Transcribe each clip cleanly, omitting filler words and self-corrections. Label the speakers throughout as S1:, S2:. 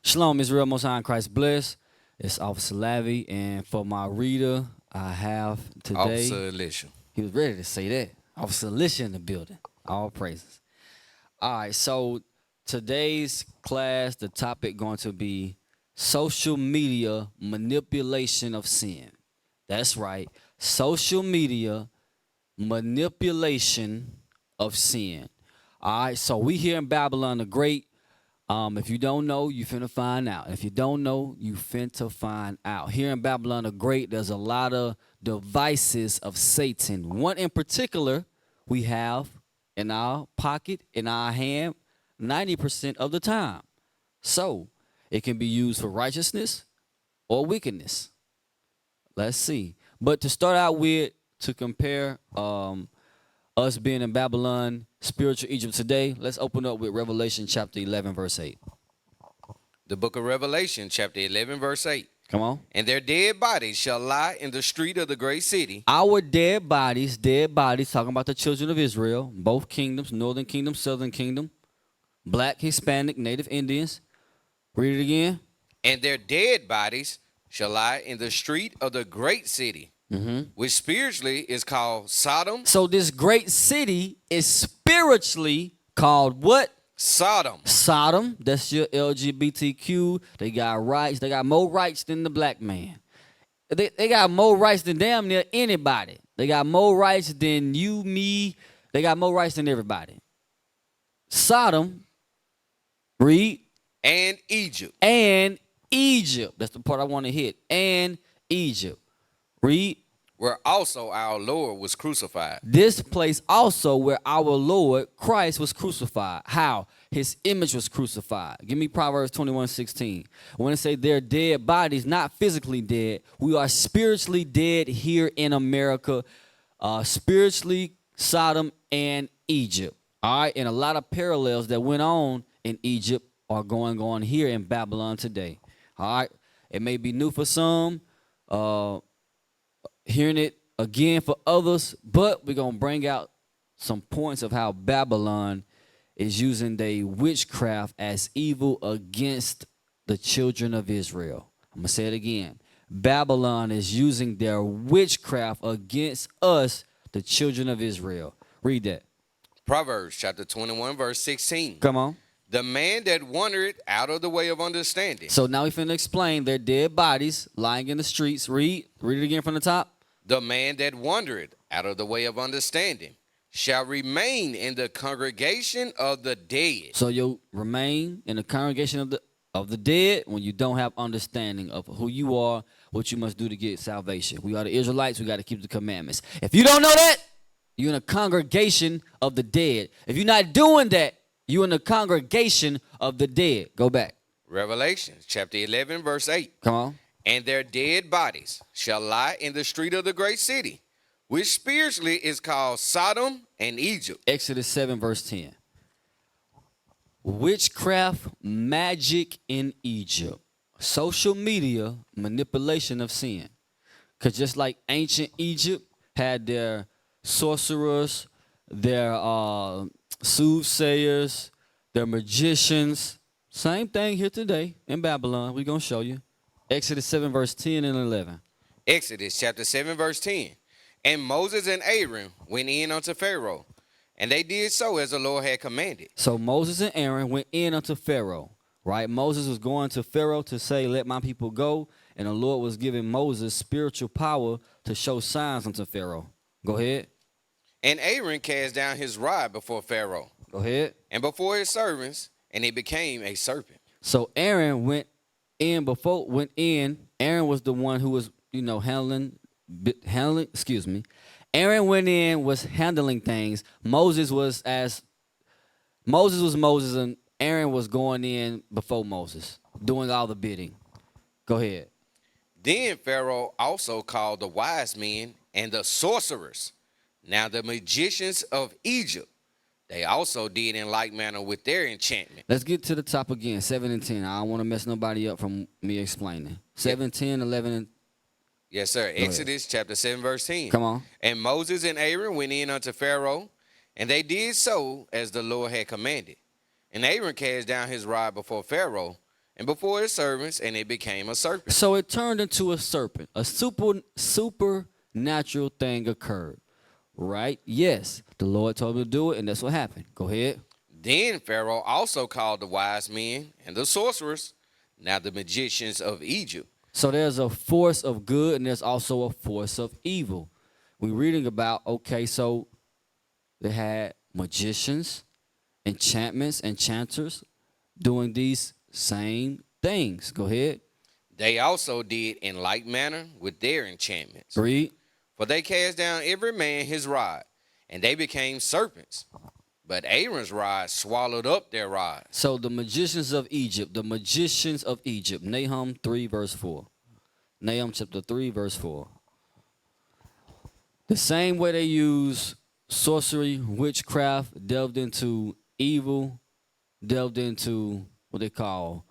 S1: Shalom, Israel, Most High in Christ bless. It's Officer Lavi, and for my reader, I have today.
S2: Officer Elisha.
S1: He was ready to say that. Officer Elisha in the building. All praises. All right, so today's class, the topic going to be social media manipulation of sin. That's right, social media manipulation of sin. All right, so we here in Babylon the Great. If you don't know, you finna find out. If you don't know, you finna find out. Here in Babylon the Great, there's a lot of devices of Satan. One in particular we have in our pocket, in our hand, 90% of the time. So it can be used for righteousness or wickedness. Let's see. But to start out with, to compare us being in Babylon, spiritual Egypt today, let's open up with Revelation chapter 11, verse 8.
S2: The book of Revelation, chapter 11, verse 8.
S1: Come on.
S2: And their dead bodies shall lie in the street of the great city.
S1: Our dead bodies, talking about the children of Israel, both kingdoms, northern kingdom, southern kingdom, black, Hispanic, native Indians. Read it again.
S2: And their dead bodies shall lie in the street of the great city, which spiritually is called Sodom.
S1: So this great city is spiritually called what?
S2: Sodom.
S1: Sodom. That's your LGBTQ. They got rights. They got more rights than the black man. They got more rights than damn near anybody. They got more rights than you, me. They got more rights than everybody. Sodom. Read.
S2: And Egypt.
S1: And Egypt. That's the part I want to hit. And Egypt. Read.
S2: Where also our Lord was crucified.
S1: This place also where our Lord Christ was crucified. How? His image was crucified. Give me Proverbs 21:16. When it say they're dead bodies, not physically dead, we are spiritually dead here in America. Spiritually, Sodom and Egypt. All right, and a lot of parallels that went on in Egypt are going on here in Babylon today. All right, it may be new for some. Hearing it again for others, but we're going to bring out some points of how Babylon is using their witchcraft as evil against the children of Israel. I'm going to say it again. Babylon is using their witchcraft against us, the children of Israel. Read that.
S2: Proverbs chapter 21, verse 16.
S1: Come on.
S2: The man that wandered out of the way of understanding.
S1: So now we finna explain their dead bodies lying in the streets. Read it again from the top.
S2: The man that wandered out of the way of understanding shall remain in the congregation of the dead.
S1: So you'll remain in the congregation of the dead when you don't have understanding of who you are, what you must do to get salvation. We are the Israelites. We got to keep the commandments. If you don't know that, you're in a congregation of the dead. If you're not doing that, you're in the congregation of the dead. Go back.
S2: Revelation chapter 11, verse 8.
S1: Come on.
S2: And their dead bodies shall lie in the street of the great city, which spiritually is called Sodom and Egypt.
S1: Exodus 7, verse 10. Witchcraft, magic in Egypt. Social media, manipulation of sin. Because just like ancient Egypt had their sorcerers, their soothsayers, their magicians. Same thing here today in Babylon. We're going to show you. Exodus 7, verse 10 and 11.
S2: Exodus chapter 7, verse 10. And Moses and Aaron went in unto Pharaoh, and they did so as the Lord had commanded.
S1: So Moses and Aaron went in unto Pharaoh, right? Moses was going to Pharaoh to say, let my people go. And the Lord was giving Moses spiritual power to show signs unto Pharaoh. Go ahead.
S2: And Aaron cast down his rod before Pharaoh.
S1: Go ahead.
S2: And before his servants, and he became a serpent.
S1: So Aaron went in. Aaron was the one who was, handling, Aaron went in, was handling things. Moses was Moses, and Aaron was going in before Moses, doing all the bidding. Go ahead.
S2: Then Pharaoh also called the wise men and the sorcerers. Now the magicians of Egypt, they also did in like manner with their enchantment.
S1: Let's get to the top again, 7 and 10. I don't want to mess nobody up from me explaining. 7, 10, 11, and...
S2: Yes, sir. Exodus chapter 7, verse 10.
S1: Come on.
S2: And Moses and Aaron went in unto Pharaoh, and they did so as the Lord had commanded. And Aaron cast down his rod before Pharaoh, and before his servants, and it became a serpent.
S1: So it turned into a serpent. A supernatural thing occurred. Right? Yes. The Lord told him to do it, and that's what happened. Go ahead.
S2: Then Pharaoh also called the wise men and the sorcerers, now the magicians of Egypt.
S1: So there's a force of good and there's also a force of evil. We're reading about, okay, so they had magicians, enchantments, enchanters doing these same things. Go ahead.
S2: They also did in like manner with their enchantments.
S1: Read.
S2: For they cast down every man his rod, and they became serpents. But Aaron's rod swallowed up their rods.
S1: So the magicians of Egypt, Nahum 3 verse 4. Nahum chapter 3 verse 4. The same way they use sorcery, witchcraft, delved into evil, delved into what they call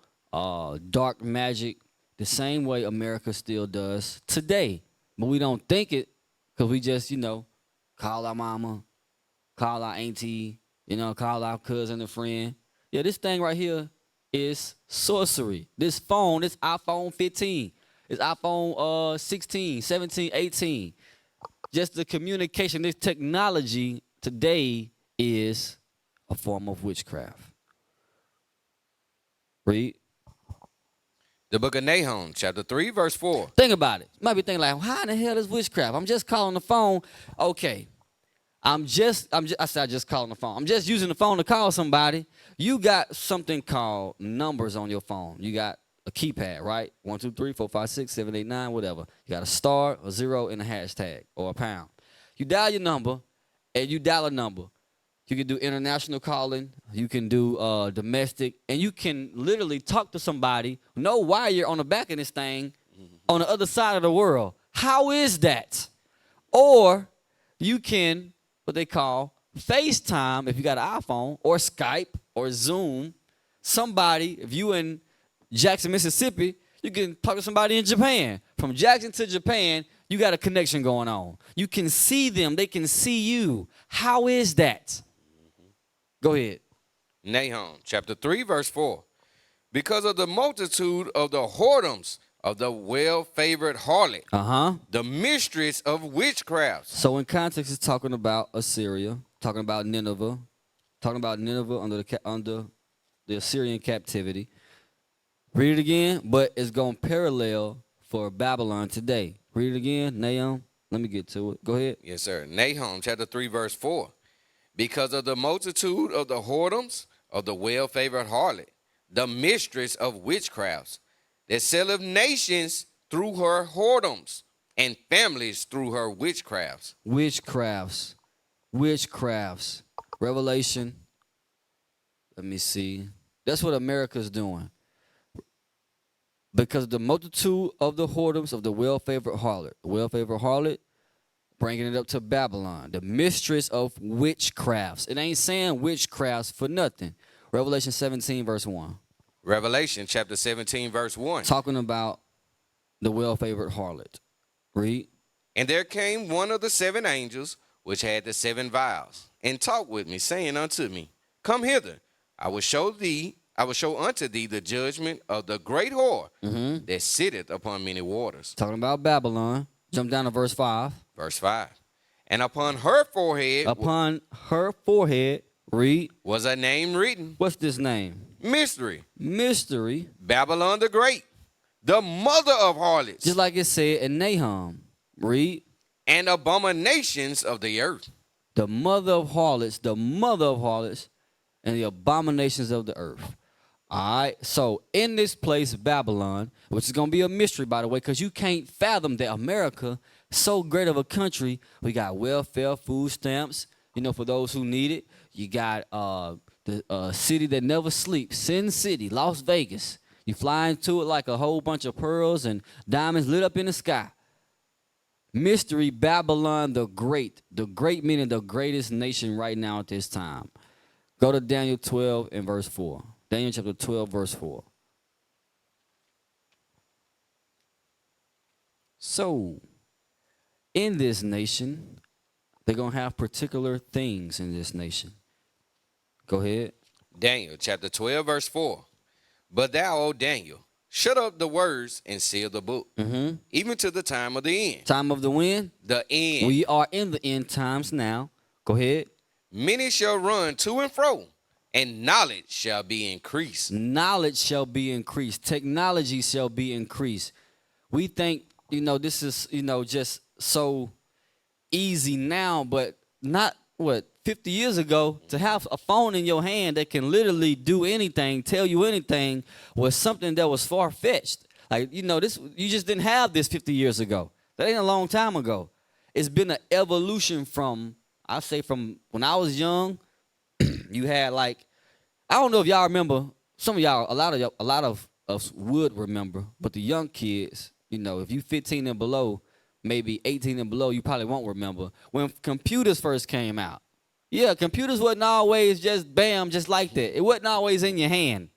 S1: dark magic, the same way America still does today. But we don't think it because we just, call our mama, call our auntie, call our cousin and friend. Yeah, this thing right here is sorcery. This phone, this iPhone 15, this iPhone 16, 17, 18. Just the communication, this technology today is a form of witchcraft. Read.
S2: The book of Nahum, chapter 3, verse 4.
S1: Think about it. You might be thinking like, how in the hell is witchcraft? I'm just calling the phone. Okay. I said I just calling the phone. I'm just using the phone to call somebody. You got something called numbers on your phone. You got a keypad, right? 1, 2, 3, 4, 5, 6, 7, 8, 9, whatever. You got a star, a zero, and a hashtag or a pound. You dial your number, and you dial a number. You can do international calling. You can do domestic, and you can literally talk to somebody, know why you're on the back of this thing, on the other side of the world. How is that? Or you can, what they call FaceTime, if you got an iPhone, or Skype, or Zoom. Somebody, if you in Jackson, Mississippi, you can talk to somebody in Japan. From Jackson to Japan, you got a connection going on. You can see them. They can see you. How is that? Go ahead.
S2: Nahum, chapter 3, verse 4. Because of the multitude of the whoredoms of the well-favored harlot, the mistress of witchcraft.
S1: So in context, it's talking about Assyria, talking about Nineveh under the Assyrian captivity. Read it again, but it's going to parallel for Babylon today. Read it again, Nahum. Let me get to it. Go ahead.
S2: Yes, sir. Nahum, chapter 3, verse 4. Because of the multitude of the whoredoms of the well-favored harlot, the mistress of witchcrafts, that selleth nations through her whoredoms, and families through her witchcrafts.
S1: Witchcrafts. Revelation. Let me see. That's what America's doing. Because the multitude of the whoredoms of the well-favored harlot, bringing it up to Babylon, the mistress of witchcrafts. It ain't saying witchcrafts for nothing. Revelation 17, verse 1.
S2: Revelation chapter 17, verse 1.
S1: Talking about the well-favored harlot. Read.
S2: And there came one of the 7 angels, which had the 7 vials, and talked with me, saying unto me, Come hither, I will show unto thee the judgment of the great whore that sitteth upon many waters.
S1: Talking about Babylon. Jump down to verse 5.
S2: Verse 5. And upon her forehead.
S1: Read.
S2: Was a name written.
S1: What's this name?
S2: Mystery.
S1: Babylon
S2: the Great, the mother of harlots.
S1: Just like it said in Nahum. Read.
S2: And abominations of the earth.
S1: The mother of harlots, and the abominations of the earth. All right, so in this place, Babylon, which is going to be a mystery, by the way, because you can't fathom that America, so great of a country, we got welfare, food stamps, for those who need it. You got the city that never sleeps, Sin City, Las Vegas. You fly into it like a whole bunch of pearls and diamonds lit up in the sky. Mystery, Babylon the Great meaning the greatest nation right now at this time. Go to Daniel 12 and verse 4. Daniel chapter 12, verse 4. So, in this nation, they're going to have particular things in this nation. Go ahead.
S2: Daniel chapter 12, verse 4. But thou, O Daniel, shut up the words and seal the book, even to the time of the end.
S1: Time of the when?
S2: The end.
S1: We are in the end times now. Go ahead.
S2: Many shall run to and fro, and knowledge shall be increased.
S1: Knowledge shall be increased. Technology shall be increased. We think, this is, just so easy now, but not, 50 years ago, to have a phone in your hand that can literally do anything, tell you anything, was something that was far-fetched. Like, this, you just didn't have this 50 years ago. That ain't a long time ago. It's been an evolution from when I was young, you had I don't know if y'all remember, some of y'all, a lot of us would remember, but the young kids, if you 15 and below, maybe 18 and below, you probably won't remember. When computers first came out, yeah, computers wasn't always just bam, just like that. It wasn't always in your hand.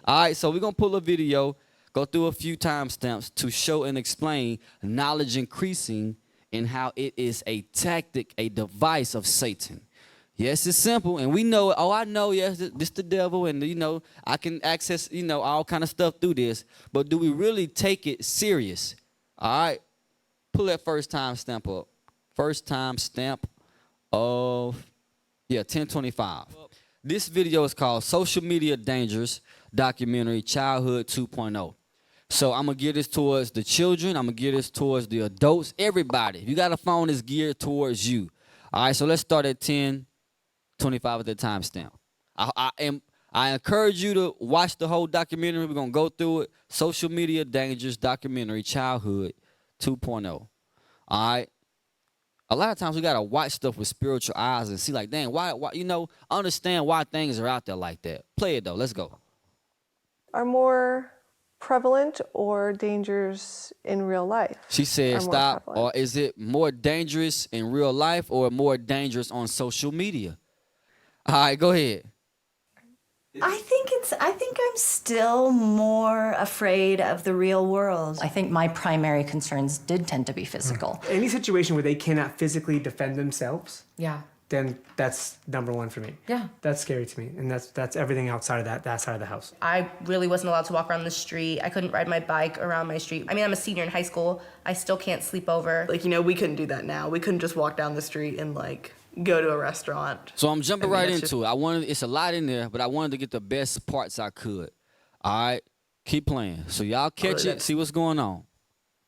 S1: All right, so we're going to pull a video, go through a few timestamps to show and explain knowledge increasing and how it is a tactic, a device of Satan. Yes, it's simple, and we know, I know, yes, this the devil, and, I can access, all kind of stuff through this, but do we really take it serious? All right, pull that first timestamp up. First timestamp of, 1025. This video is called Social Media Dangers Documentary Childhood 2.0. So I'm going to gear this towards the children. I'm going to gear this towards the adults, everybody. If you got a phone, it's geared towards you. All right, so let's start at 10:25 at the timestamp. I encourage you to watch the whole documentary. We're going to go through it. Social Media Dangers Documentary Childhood 2.0. All right. A lot of times we got to watch stuff with spiritual eyes and see dang, why, understand why things are out there like that. Play it, though. Let's go.
S3: Are more prevalent or dangers in real life?
S1: She said stop. Or is it more dangerous in real life or more dangerous on social media? All right, go ahead.
S4: I think I'm still more afraid of the real world.
S5: I think my primary concerns did tend to be physical.
S6: Any situation where they cannot physically defend themselves,
S5: Yeah.
S6: then that's number one for me.
S5: Yeah.
S6: That's scary to me, and that's everything outside of that side of the house.
S7: I really wasn't allowed to walk around the street. I couldn't ride my bike around my street. I mean, I'm a senior in high school. I still can't sleep over.
S8: We couldn't do that now. We couldn't just walk down the street and go to a restaurant.
S1: So I'm jumping right into it. It's a lot in there, but I wanted to get the best parts I could. All right, keep playing. So y'all catch it, see what's going on.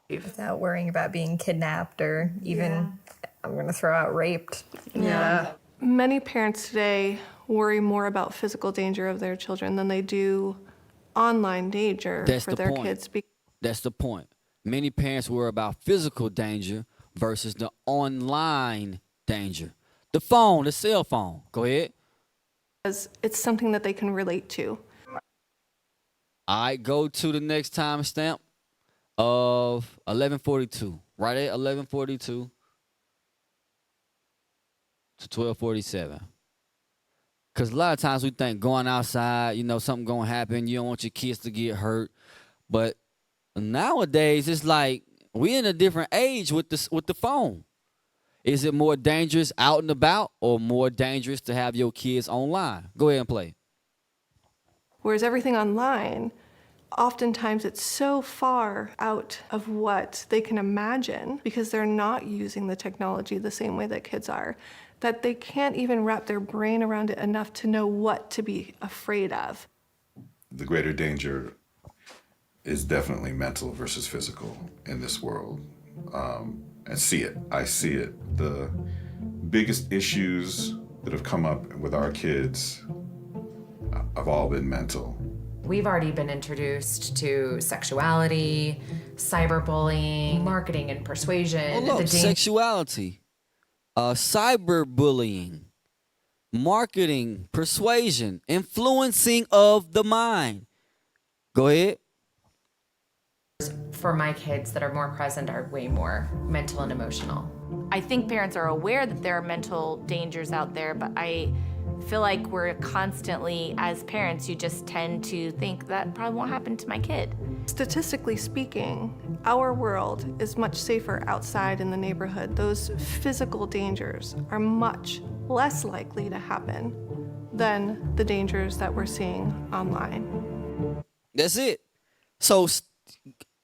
S9: Without worrying about being kidnapped or even, I'm going to throw out raped.
S8: Yeah.
S3: Many parents today worry more about physical danger of their children than they do online danger for their kids.
S1: That's the point. Many parents worry about physical danger versus the online danger. The phone, the cell phone. Go ahead.
S3: Because it's something that they can relate to.
S1: All right, go to the next timestamp of 11:42. Right at 11:42 to 12:47. Because a lot of times we think going outside, something going to happen. You don't want your kids to get hurt. But nowadays, it's we're in a different age with the phone. Is it more dangerous out and about or more dangerous to have your kids online? Go ahead and play.
S3: Whereas everything online, oftentimes it's so far out of what they can imagine because they're not using the technology the same way that kids are, that they can't even wrap their brain around it enough to know what to be afraid of.
S10: The greater danger is definitely mental versus physical in this world. I see it. The biggest issues that have come up with our kids have all been mental.
S11: We've already been introduced to sexuality, cyberbullying, marketing and persuasion.
S1: Sexuality, cyberbullying, marketing, persuasion, influencing of the mind. Go ahead.
S11: For my kids that are more present are way more mental and emotional.
S12: I think parents are aware that there are mental dangers out there, but I feel like we're constantly, as parents, you just tend to think that probably won't happen to my kid.
S3: Statistically speaking, our world is much safer outside in the neighborhood. Those physical dangers are much less likely to happen than the dangers that we're seeing online.
S1: That's it. So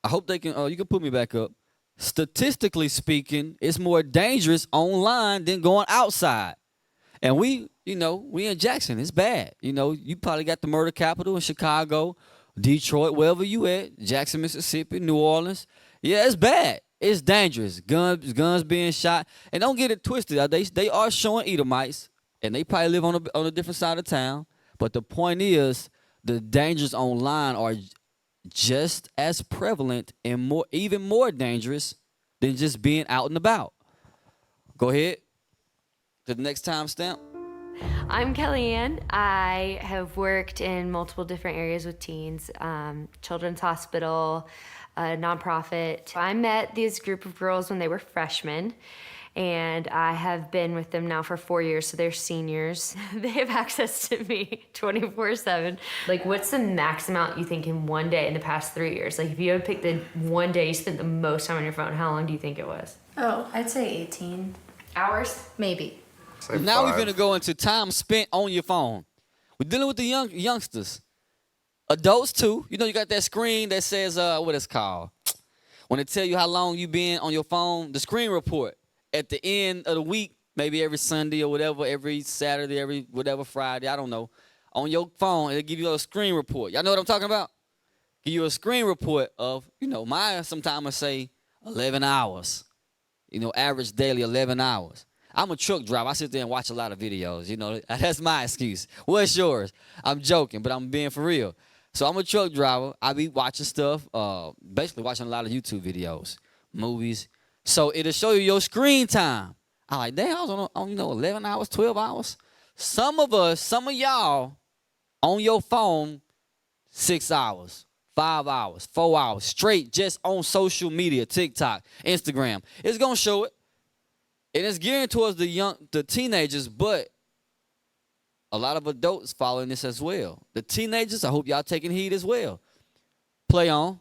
S1: I hope they can. Oh, you can put me back up. Statistically speaking, it's more dangerous online than going outside. And we in Jackson. It's bad. You probably got the murder capital in Chicago, Detroit, wherever you at, Jackson, Mississippi, New Orleans. Yeah, it's bad. It's dangerous. Guns being shot. And don't get it twisted. They are showing Edomites, and they probably live on a different side of town. But the point is, the dangers online are just as prevalent and even more dangerous than just being out and about. Go ahead to the next timestamp.
S13: I'm Kellyanne. I have worked in multiple different areas with teens, Children's Hospital, a nonprofit. I met this group of girls when they were freshmen, and I have been with them now for 4 years, so they're seniors. They have access to me 24/7. Like, what's the max amount you think in one day in the past 3 years? Like, if you had picked the one day you spent the most time on your phone, how long do you think it was?
S4: Oh, I'd say 18
S13: hours?
S4: maybe.
S1: Now we're going to go into time spent on your phone. We're dealing with the youngsters. Adults, too. You got that screen that says, what it's called? When it tell you how long you been on your phone, the screen report. At the end of the week, maybe every Sunday or whatever, every Saturday, every whatever Friday, I don't know. On your phone, it'll give you a screen report. Y'all know what I'm talking about? Give you a screen report of, mine sometimes I say 11 hours. Average daily 11 hours. I'm a truck driver. I sit there and watch a lot of videos. That's my excuse. What's yours? I'm joking, but I'm being for real. So I'm a truck driver. I be watching stuff, basically watching a lot of YouTube videos, movies. So it'll show you your screen time. I'm like, damn, I was on 11 hours, 12 hours. Some of y'all on your phone, 6 hours, 5 hours, 4 hours, straight just on social media, TikTok, Instagram. It's going to show it. And it's geared towards the teenagers, but a lot of adults following this as well. The teenagers, I hope y'all taking heed as well. Play on.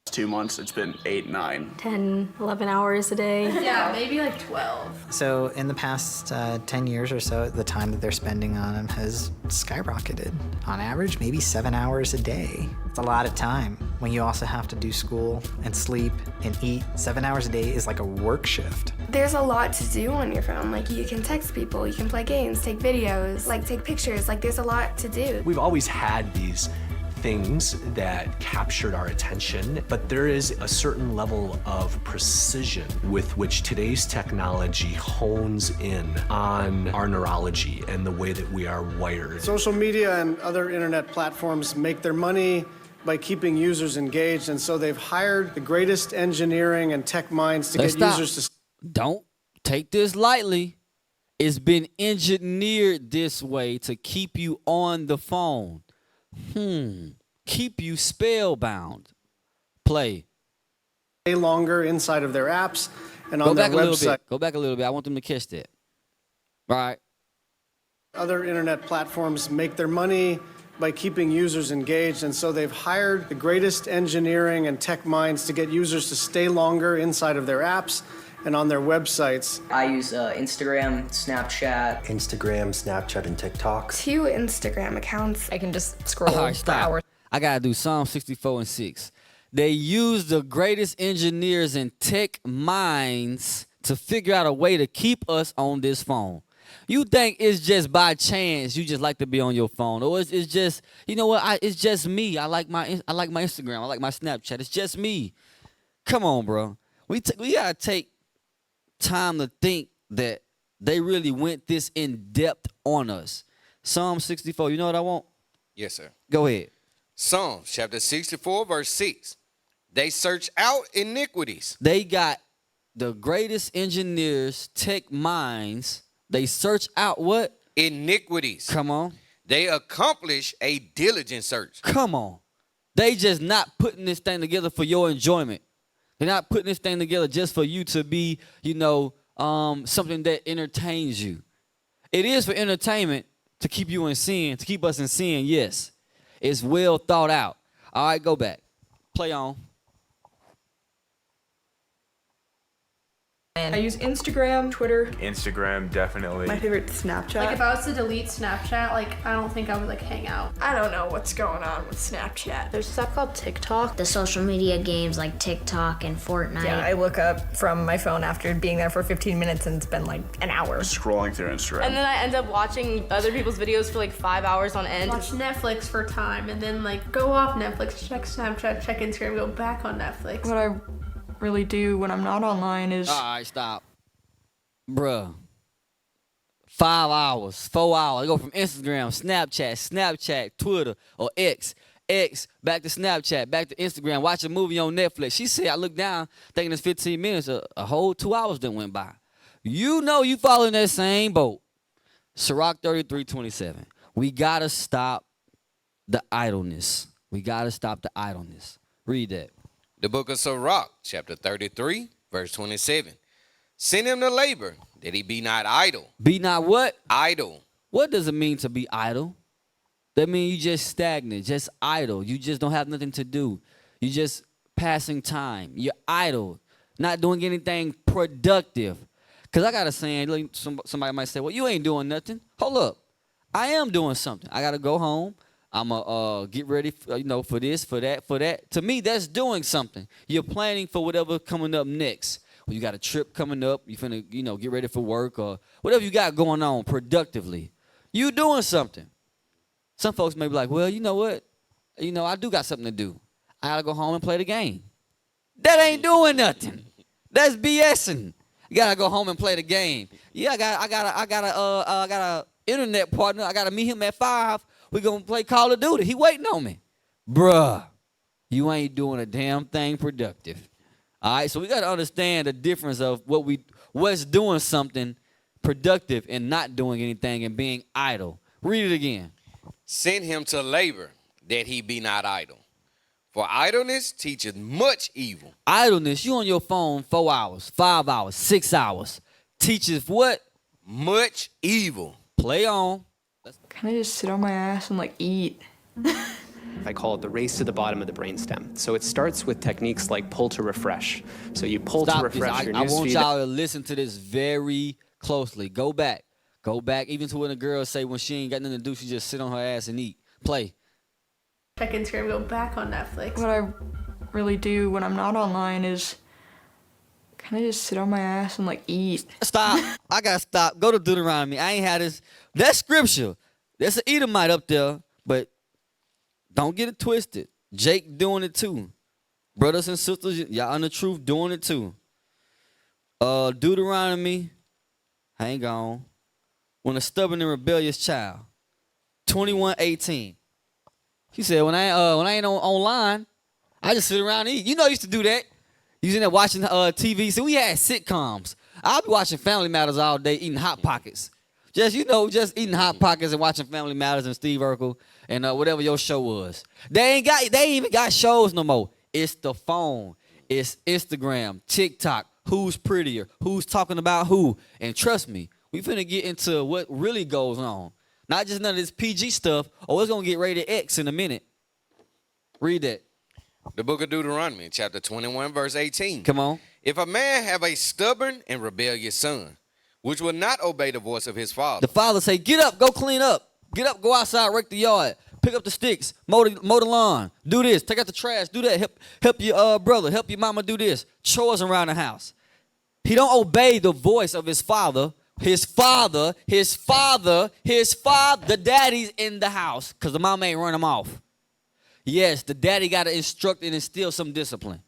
S14: 2 months, it's been 8, 9.
S9: 10, 11 hours a day.
S7: Yeah, maybe like 12.
S15: So in the past 10 years or so, the time that they're spending on them has skyrocketed. On average, maybe 7 hours a day. It's a lot of time when you also have to do school and sleep and eat. 7 hours a day is like a work shift.
S16: There's a lot to do on your phone. Like, you can text people, you can play games, take videos, take pictures. There's a lot to do.
S17: We've always had these things that captured our attention, but there is a certain level of precision with which today's technology hones in on our neurology and the way that we are wired.
S18: Social media and other internet platforms make their money by keeping users engaged, and so they've hired the greatest engineering and tech minds to get users to...
S1: Don't take this lightly. It's been engineered this way to keep you on the phone. Keep you spellbound. Play.
S18: Stay longer inside of their apps and on their website.
S1: Go back a little bit. I want them to catch that. All right.
S18: Other internet platforms make their money by keeping users engaged, and so they've hired the greatest engineering and tech minds to get users to stay longer inside of their apps and on their websites.
S19: I use Instagram, Snapchat.
S20: Snapchat, and TikTok.
S16: 2 Instagram accounts.
S9: I can just scroll
S1: for hours. I got to do Psalm 64 and 6. They use the greatest engineers and tech minds to figure out a way to keep us on this phone. You think it's just by chance you just like to be on your phone, or it's just, it's just me. I like my Instagram. I like my Snapchat. It's just me. Come on, bro. We gotta take time to think that they really went this in depth on us. Psalm 64. You know what I want?
S2: Yes, sir.
S1: Go ahead.
S2: Psalms chapter 64, verse 6. They search out iniquities.
S1: They got the greatest engineers, tech minds. They search out what?
S2: Iniquities.
S1: Come on.
S2: They accomplish a diligent search.
S1: Come on. They just not putting this thing together for your enjoyment. They're not putting this thing together just for you to be, something that entertains you. It is for entertainment to keep you in sin, to keep us in sin, yes. It's well thought out. All right, go back. Play on.
S9: I use Instagram, Twitter.
S21: Instagram, definitely.
S8: My favorite Snapchat.
S3: Like if I was to delete Snapchat, like I don't think I would like hang out.
S9: I don't know what's going on with Snapchat.
S16: There's stuff called TikTok. The social media games like TikTok and Fortnite.
S9: Yeah, I look up from my phone after being there for 15 minutes and it's been like an hour.
S14: Scrolling through Instagram.
S7: And then I end up watching other people's videos for like 5 hours on end.
S3: Watch Netflix for time and then like go off Netflix, check Snapchat, check Instagram, go back on Netflix.
S9: What I really do when I'm not online is...
S1: All right, stop. Bruh. 5 hours, 4 hours. I go from Instagram, Snapchat, Twitter, or X, back to Snapchat, back to Instagram, watch a movie on Netflix. She said, I look down, thinking it's 15 minutes, a whole 2 hours done went by. You know you fall in that same boat. Sirach 33:27. We gotta stop the idleness. We gotta stop the idleness. Read that.
S2: The book of Sirach, chapter 33, verse 27. Send him to labor, that he be not idle.
S1: Be not what?
S2: Idle.
S1: What does it mean to be idle? That means you just stagnant, just idle. You just don't have nothing to do. You just passing time. You're idle, not doing anything productive. Because I got a saying, like somebody might say, well, you ain't doing nothing. Hold up. I am doing something. I got to go home. I'm going to get ready for this, for that. To me, that's doing something. You're planning for whatever coming up next. When you got a trip coming up, you finna, get ready for work or whatever you got going on productively. You doing something. Some folks may be like, well, you know what? I do got something to do. I gotta go home and play the game. That ain't doing nothing. That's BSing. You gotta go home and play the game. Yeah, I got a internet partner. I gotta meet him at 5. We gonna play Call of Duty. He waiting on me. Bruh, you ain't doing a damn thing productive. All right, so we got to understand the difference of what's doing something productive and not doing anything and being idle. Read it again.
S2: Send him to labor, that he be not idle. For idleness teacheth much evil.
S1: Idleness, you on your phone 4 hours, 5 hours, 6 hours. Teaches what?
S2: Much evil.
S1: Play on.
S9: Can I just sit on my ass and like eat?
S22: I call it the race to the bottom of the brainstem. So it starts with techniques like pull to refresh. So you pull to refresh your newsfeed.
S1: I want y'all to listen to this very closely. Go back. Even to when a girl say when she ain't got nothing to do, she just sit on her ass and eat. Play.
S3: Check Instagram, go back on Netflix.
S9: What I really do when I'm not online is kind of just sit on my ass and like eat.
S1: Stop. I got to stop. Go to Deuteronomy. I ain't had this. That's scripture. There's an Edomite up there, but don't get it twisted. Jake doing it too. Brothers and sisters, y'all on the truth doing it too. Deuteronomy, hang on. When a stubborn and rebellious child, 21:18. He said, when I ain't online, I just sit around and eat. I used to do that. You was in there watching TV. So we had sitcoms. I'll be watching Family Matters all day, eating Hot Pockets. Just eating Hot Pockets and watching Family Matters and Steve Urkel and whatever your show was. They ain't even got shows no more. It's the phone. It's Instagram, TikTok. Who's prettier? Who's talking about who? And trust me, we finna get into what really goes on. Not just none of this PG stuff. Oh, it's gonna get rated X in a minute. Read that.
S2: The book of Deuteronomy, chapter 21, verse 18.
S1: Come on.
S2: If a man have a stubborn and rebellious son, which will not obey the voice of his father.
S1: The father say, get up, go clean up. Get up, go outside, rake the yard. Pick up the sticks, mow the lawn. Do this, take out the trash, do that. Help your brother, help your mama do this. Chores around the house. He don't obey the voice of his father. The daddy's in the house because the mama ain't run him off. Yes, the daddy got to instruct and instill some discipline.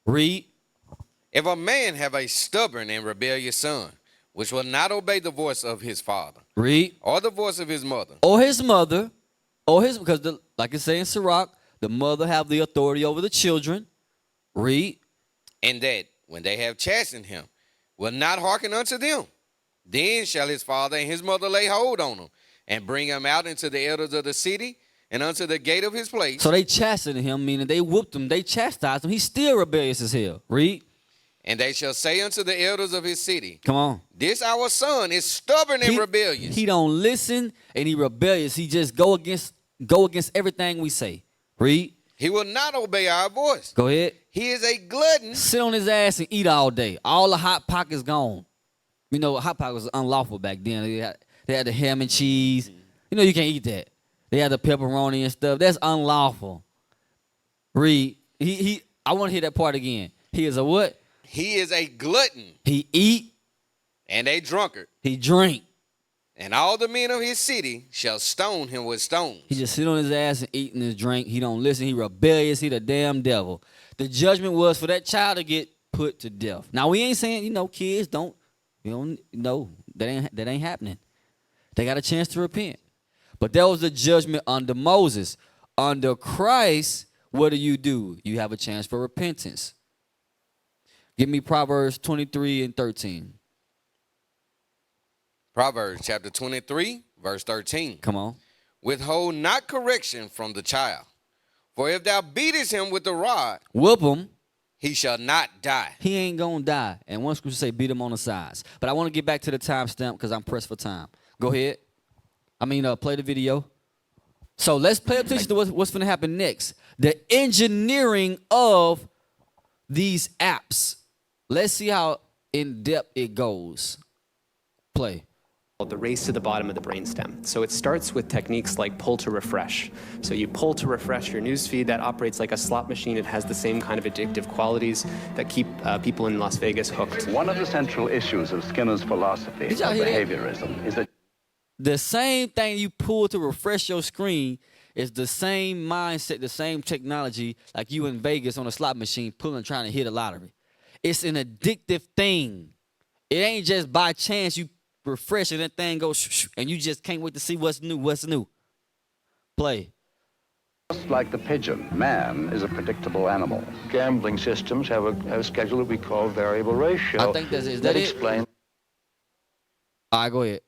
S1: Read.
S2: If a man have a stubborn and rebellious son, which will not obey the voice of his father.
S1: Read.
S2: Or the voice of his mother.
S1: Or his mother. Because like it say in Sirach, the mother have the authority over the children. Read.
S2: And that when they have chastened him, will not hearken unto them. Then shall his father and his mother lay hold on him, and bring him out into the elders of the city, and unto the gate of his place.
S1: So they chastened him, meaning they whooped him, they chastised him. He's still rebellious as hell. Read.
S2: And they shall say unto the elders of his city,
S1: come on.
S2: This our son is stubborn and rebellious.
S1: He don't listen and he rebellious. He just go against everything we say. Read.
S2: He will not obey our voice.
S1: Go ahead.
S2: He is a glutton.
S1: Sit on his ass and eat all day. All the Hot Pockets gone. You know, Hot Pockets was unlawful back then. They had the ham and cheese. You know, you can't eat that. They had the pepperoni and stuff. That's unlawful. Read. I want to hear that part again. He is a what?
S2: He is a glutton.
S1: He eat.
S2: And a drunkard.
S1: He drink.
S2: And all the men of his city shall stone him with stones.
S1: He just sit on his ass and eat and his drink. He don't listen. He rebellious. He the damn devil. The judgment was for that child to get put to death. Now, we ain't saying, kids don't, no, that ain't happening. They got a chance to repent. But that was the judgment under Moses. Under Christ, what do? You have a chance for repentance. Give me Proverbs 23 and 13.
S2: Proverbs chapter 23, verse 13.
S1: Come on.
S2: Withhold not correction from the child. For if thou beatest him with the rod,
S1: whoop him,
S2: he shall not die.
S1: He ain't gonna die. And one scripture say beat him on the sides. But I want to get back to the timestamp because I'm pressed for time. Go ahead. Play the video. So let's pay attention to what's going to happen next. The engineering of these apps. Let's see how in depth it goes. Play.
S22: The race to the bottom of the brainstem. So it starts with techniques like pull to refresh. So you pull to refresh your newsfeed. That operates like a slot machine. It has the same kind of addictive qualities that keep people in Las Vegas hooked.
S5: One of the central issues of Skinner's philosophy of behaviorism is that
S1: the same thing you pull to refresh your screen is the same mindset, the same technology like you in Vegas on a slot machine trying to hit a lottery. It's an addictive thing. It ain't just by chance you refresh and that thing goes and you just can't wait to see what's new. Play.
S5: just like the pigeon, man is a predictable animal. Gambling systems have a schedule that we call variable ratio.
S1: I think is that
S5: explains.
S1: All right, go ahead.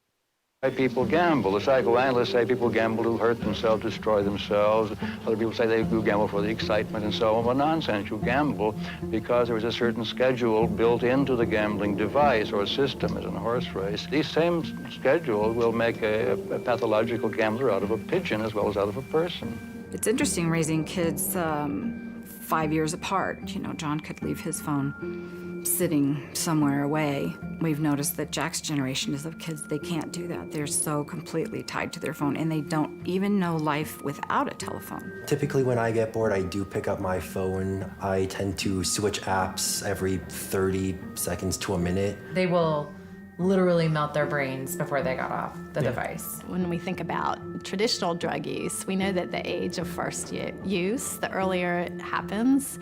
S5: Why people gamble. The psychoanalysts say people gamble to hurt themselves, destroy themselves. Other people say they do gamble for the excitement and so on. Well, nonsense. You gamble because there is a certain schedule built into the gambling device or system, as in a horse race. These same schedules will make a pathological gambler out of a pigeon as well as out of a person.
S21: It's interesting raising kids 5 years apart. You know, John could leave his phone sitting somewhere away. We've noticed that Jack's generation is of kids, they can't do that. They're so completely tied to their phone, and they don't even know life without a telephone.
S20: Typically when I get bored, I do pick up my phone. I tend to switch apps every 30 seconds to a minute.
S11: They will literally melt their brains before they got off the device.
S23: When we think about traditional drug use, we know that the age of first use, the earlier it happens,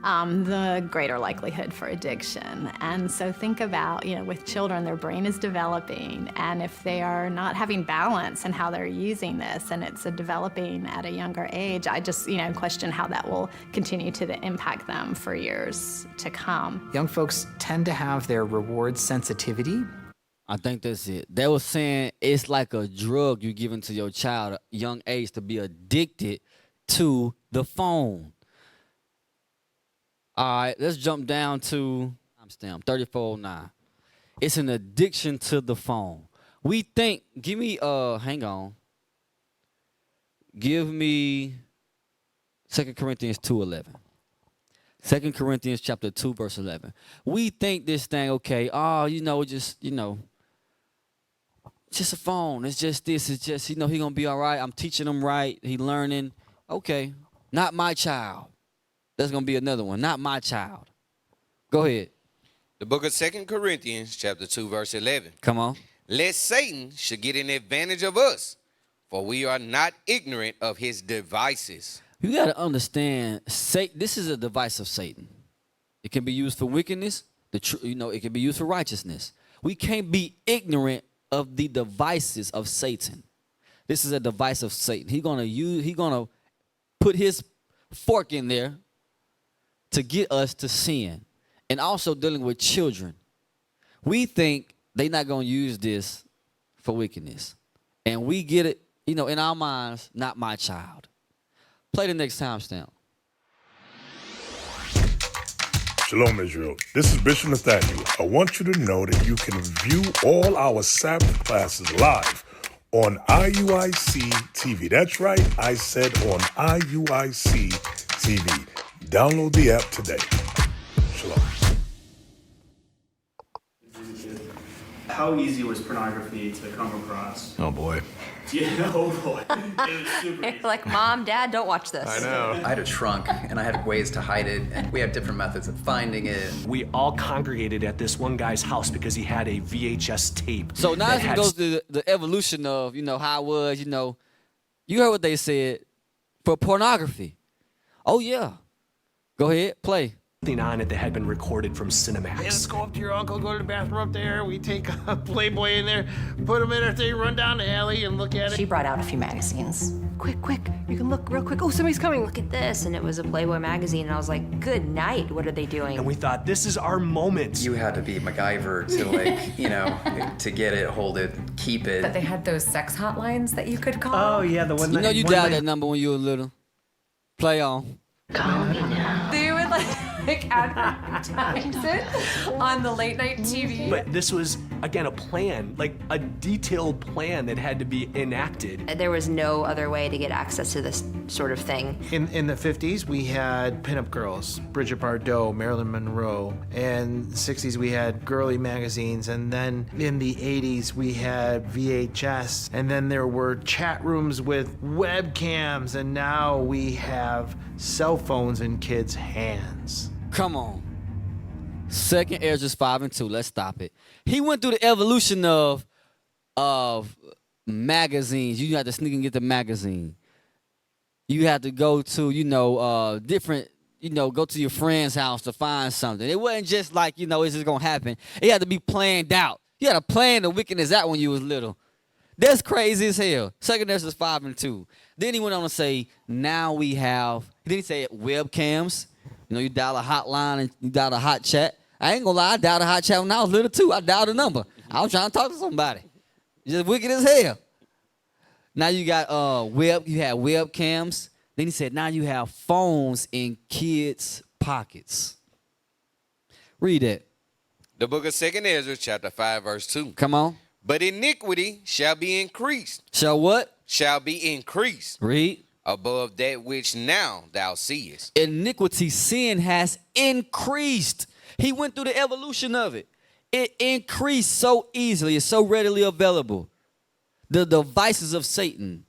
S23: the greater likelihood for addiction. And so think about, you know, with children, their brain is developing, and if they are not having balance in how they're using this, and it's developing at a younger age, I just, you know, question how that will continue to impact them for years to come.
S15: Young folks tend to have their reward sensitivity.
S1: I think that's it. They were saying it's like a drug you're giving to your child at a young age to be addicted to the phone. All right, let's jump down to timestamp 3409. It's an addiction to the phone. We think, give me, hang on. Give me 2 Corinthians 2:11. 2 Corinthians chapter 2, verse 11. We think this thing, okay, just a phone. It's just this. It's just, he gonna be all right. I'm teaching him right. He learning. Okay, not my child. That's going to be another one. Not my child. Go ahead.
S2: The book of 2 Corinthians, chapter 2, verse 11.
S1: Come on.
S2: Lest Satan should get an advantage of us, for we are not ignorant of his devices.
S1: You got to understand, this is a device of Satan. It can be used for wickedness. It can be used for righteousness. We can't be ignorant of the devices of Satan. This is a device of Satan. He's going to put his fork in there to get us to sin, and also dealing with children. We think they're not going to use this for wickedness. And we get it, in our minds, not my child. Play the next timestamp.
S24: Shalom, Israel. This is Bishop Nathaniel. I want you to know that you can view all our Sabbath classes live on IUIC TV. That's right, I said on IUIC TV. Download the app today. Shalom.
S14: How easy was pornography to come across?
S17: Oh boy.
S14: Yeah, oh boy. It was super easy.
S6: Like, Mom, Dad, don't watch this.
S17: I know.
S10: I had a trunk, and I had ways to hide it, and we had different methods of finding it.
S17: We all congregated at this one guy's house because he had a VHS tape.
S1: So now
S17: that
S1: it
S17: had
S1: goes to the evolution of, how it was, You heard what they said for pornography. Oh, yeah. Go ahead, play.
S17: On it that had been recorded from Cinemax.
S12: Hey, let's go up to your uncle, go to the bathroom up there. We take a Playboy in there, put him in our thing, run down the alley and look at it.
S6: She brought out a few magazines. Quick, you can look real quick. Oh, somebody's coming. Look at this. And it was a Playboy magazine. And I was like, good night. What are they doing?
S17: And we thought, this is our moment.
S10: You had to be MacGyver to to get it, hold it, keep it.
S11: But they had those sex hotlines that you could call.
S12: Oh, yeah, the one that...
S1: You dialed that number when you were little. Play on.
S6: Call me now.
S11: They would advertise it on the late night TV.
S17: But this was, again, a plan, like a detailed plan that had to be enacted.
S6: There was no other way to get access to this sort of thing.
S12: In the 50s, we had pinup girls, Bridget Bardot, Marilyn Monroe. And 60s, we had girly magazines. And then in the 80s, we had VHS. And then there were chat rooms with webcams. And now we have cell phones in kids' hands.
S1: Come on. 2 Ezra 5:2. Let's stop it. He went through the evolution of magazines. You had to sneak and get the magazine. You had to go to, different, go to your friend's house to find something. It wasn't just like, it's just going to happen. It had to be planned out. You had to plan the wickedness out when you was little. That's crazy as hell. 2 Ezra 5:2. Then he went on to say, now we have, then he said webcams. You dial a hotline and you dial a hot chat. I ain't gonna lie, I dialed a hot chat when I was little too. I dialed a number. I was trying to talk to somebody. Just wicked as hell. Now you got you had webcams. Then he said, now you have phones in kids' pockets. Read it.
S2: The book of 2 Ezra, chapter 5, verse 2.
S1: Come on.
S2: But iniquity shall be increased.
S1: Shall what?
S2: Shall be increased.
S1: Read.
S2: Above that which now thou seest.
S1: Iniquity, sin has increased. He went through the evolution of it. It increased so easily. It's so readily available. The devices of Satan.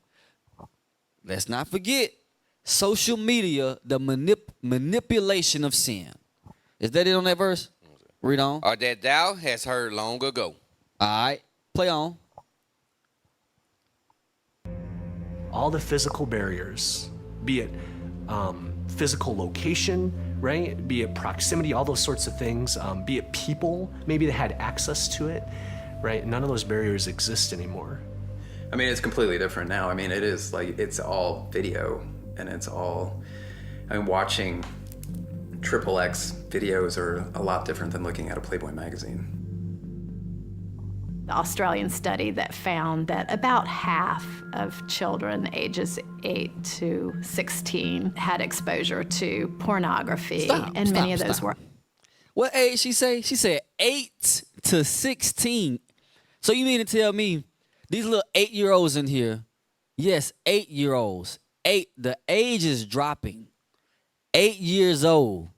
S1: Let's not forget, social media, the manipulation of sin. Is that it on that verse? Read on.
S2: Or that thou hast heard long ago.
S1: All right, play on.
S17: All the physical barriers, be it physical location, right? Be it proximity, all those sorts of things, be it people, maybe they had access to it, right? None of those barriers exist anymore.
S10: I mean, it's completely different now. I mean, it is like, it's all video and it's all, watching XXX videos are a lot different than looking at a Playboy magazine.
S23: The Australian study that found that about half of children ages 8 to 16 had exposure to pornography, and many of those were.
S1: What age she say? She said 8 to 16. So you mean to tell me these little 8-year-olds in here? Yes, 8-year-olds. The age is dropping. 8 years old.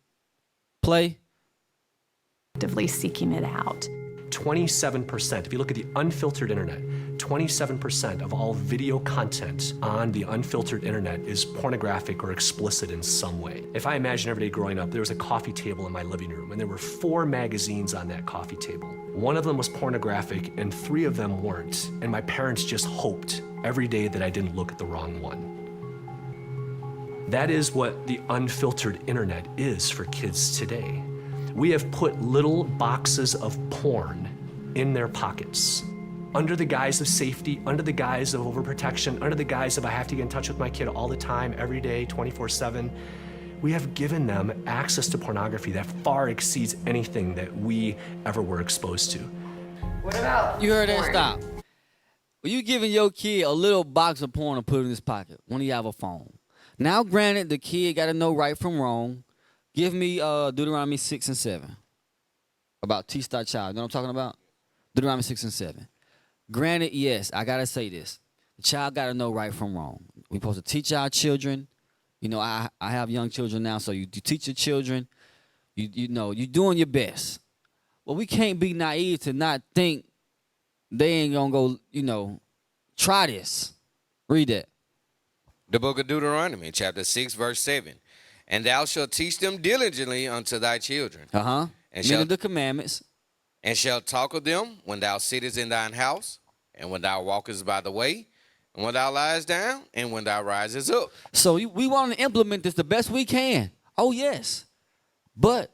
S1: Play.
S23: Actively seeking it out.
S17: 27%, if you look at the unfiltered internet, 27% of all video content on the unfiltered internet is pornographic or explicit in some way. If I imagine every day growing up, there was a coffee table in my living room and there were 4 magazines on that coffee table. 1 of them was pornographic and 3 of them weren't. And my parents just hoped every day that I didn't look at the wrong one. That is what the unfiltered internet is for kids today. We have put little boxes of porn in their pockets under the guise of safety, under the guise of overprotection, under the guise of I have to get in touch with my kid all the time, every day, 24/7. We have given them access to pornography that far exceeds anything that we ever were exposed to.
S6: What about
S1: You heard that?
S6: porn?
S1: Stop. Well, you giving your kid a little box of porn to put in his pocket when he have a phone. Now, granted, the kid got to know right from wrong. Give me Deuteronomy 6 and 7. About teach thy child. You know what I'm talking about? Deuteronomy 6 and 7. Granted, yes, I got to say this. The child got to know right from wrong. We're supposed to teach our children You know, I have young children now, so you teach your children, you know, you're doing your best. Well, we can't be naive to not think they ain't gonna go, you know, try this. Read that.
S2: The book of Deuteronomy, chapter 6, verse 7. And thou shalt teach them diligently unto thy children.
S1: And
S2: shalt
S1: the commandments.
S2: And shalt talk of them when thou sittest in thine house, and when thou walkest by the way, and when thou liest down, and when thou risest up.
S1: So we want to implement this the best we can. Oh, yes. But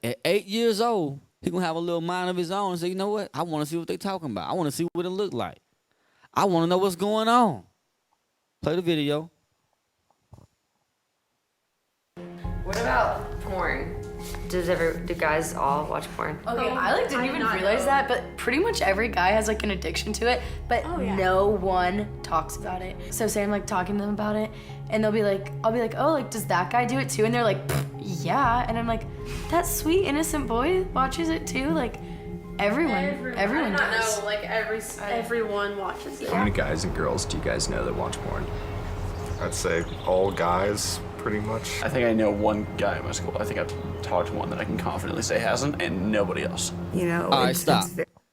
S1: at 8 years old, he going to have a little mind of his own and say, you know what? I want to see what they talking about. I want to see what it look like. I want to know what's going on. Play the video.
S6: What about porn? Do guys all watch porn?
S7: Okay, I didn't even realize that, but pretty much every guy has like an addiction to it, but no one talks about it. So say I'm like talking to them about it, and I'll be like, oh, like does that guy do it too? And they're like, yeah, and I'm like, that sweet innocent boy watches it too, like everyone does.
S4: No, like everyone watches it.
S13: How many guys and girls do you guys know that watch porn? I'd say all guys, pretty much.
S18: I think I know one guy in my school. I think I've talked to one that I can confidently say hasn't, and nobody else.
S15: You know.
S1: All right, stop.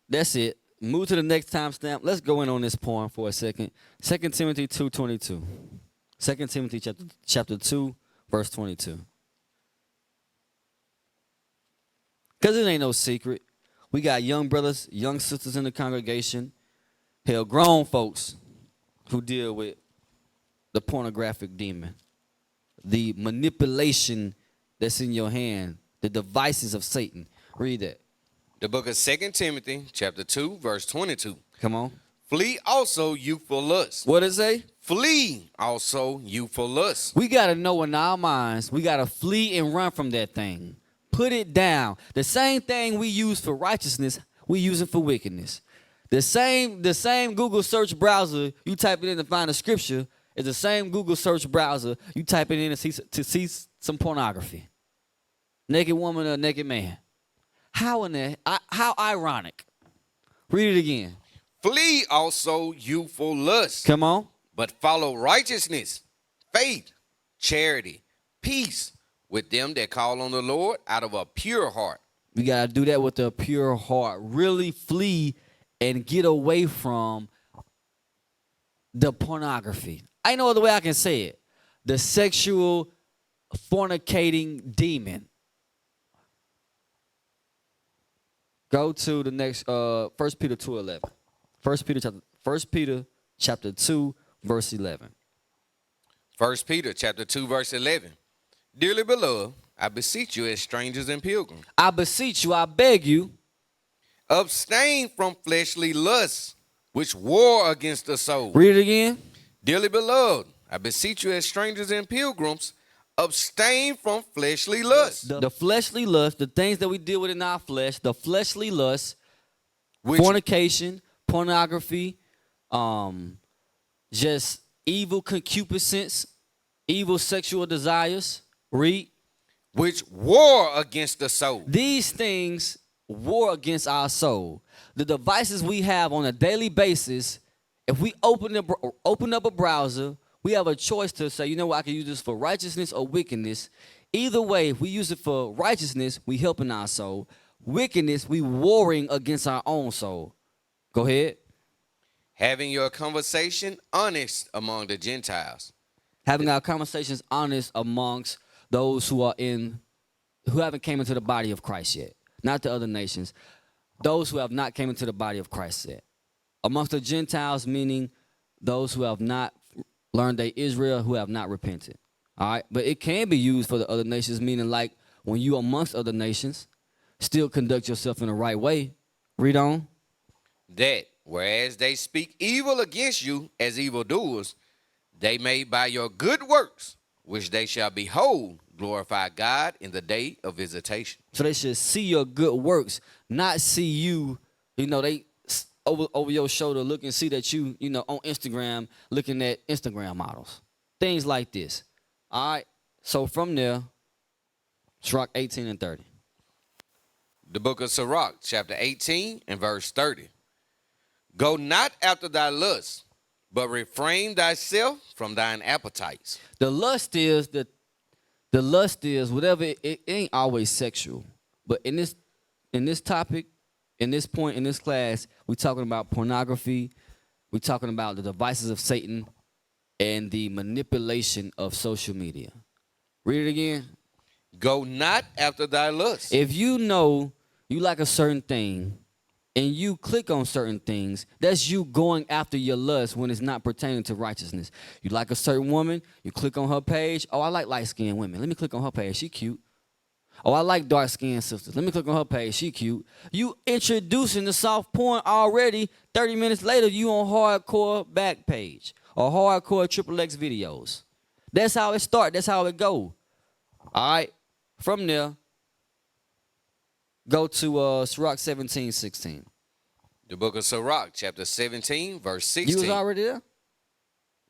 S1: That's it. Move to the next timestamp. Let's go in on this porn for a second. 2 Timothy 2:22. 2 Timothy chapter 2, verse 22. Because it ain't no secret. We got young brothers, young sisters in the congregation, hell, grown folks who deal with the pornographic demon, the manipulation that's in your hand, the devices of Satan. Read that.
S2: The book of 2 Timothy, chapter 2, verse 22.
S1: Come on.
S2: Flee also youthful lust.
S1: What does it say?
S2: Flee also youthful lust.
S1: We got to know in our minds, we got to flee and run from that thing. Put it down. The same thing we use for righteousness, we use it for wickedness. The same Google search browser, you type it in to find a scripture, is the same Google search browser you type it in to see some pornography. Naked woman or naked man. How ironic. Read it again.
S2: Flee also youthful lust.
S1: Come on.
S2: But follow righteousness, faith, charity, peace with them that call on the Lord out of a pure heart.
S1: We got to do that with a pure heart. Really flee and get away from the pornography. I know the way I can say it. The sexual fornicating demon. Go to the next 1 Peter 2:11. 1 Peter chapter 2 verse 11.
S2: 1 Peter chapter 2 verse 11. Dearly beloved, I beseech you as strangers and pilgrims.
S1: I beseech you, I beg you.
S2: Abstain from fleshly lusts, which war against the soul.
S1: Read it again.
S2: Dearly beloved, I beseech you as strangers and pilgrims, abstain from fleshly lusts.
S1: The fleshly lust, the things that we deal with in our flesh, the fleshly lust, fornication, pornography, just evil concupiscence, evil sexual desires. Read.
S2: Which war against the soul.
S1: These things war against our soul. The devices we have on a daily basis, if we open up a browser, we have a choice to say, you know what, I can use this for righteousness or wickedness. Either way, if we use it for righteousness, we helping our soul. Wickedness, we warring against our own soul. Go ahead.
S2: Having your conversation honest among the Gentiles.
S1: Having our conversations honest amongst those who haven't came into the body of Christ yet. Not the other nations. Those who have not came into the body of Christ yet. Amongst the Gentiles, meaning those who have not learned they Israel, who have not repented. All right? But it can be used for the other nations, meaning like when you amongst other nations, still conduct yourself in the right way. Read on.
S2: That, whereas they speak evil against you as evildoers, they may by your good works, which they shall behold, glorify God in the day of visitation.
S1: So they should see your good works, not see you, they over your shoulder look and see that you on Instagram looking at Instagram models. Things like this. All right. So from there, Sirach 18 and 30.
S2: The book of Sirach, chapter 18 and verse 30. Go not after thy lust, but refrain thyself from thine appetites.
S1: The lust is whatever. It ain't always sexual, but in this topic, in this point, in this class, we're talking about pornography. We're talking about the devices of Satan and the manipulation of social media. Read it again.
S2: Go not after thy lust.
S1: If you know you like a certain thing and you click on certain things, that's you going after your lust when it's not pertaining to righteousness. You like a certain woman, you click on her page. Oh, I like light-skinned women. Let me click on her page. She cute. Oh, I like dark-skinned sisters. Let me click on her page. She cute. You introducing the soft porn already. 30 minutes later, you on hardcore back page or hardcore XXX videos. That's how it starts. That's how it go. All right. From there, go to Sirach 17:16.
S2: The book of Sirach, chapter 17, verse 16.
S1: You was already there?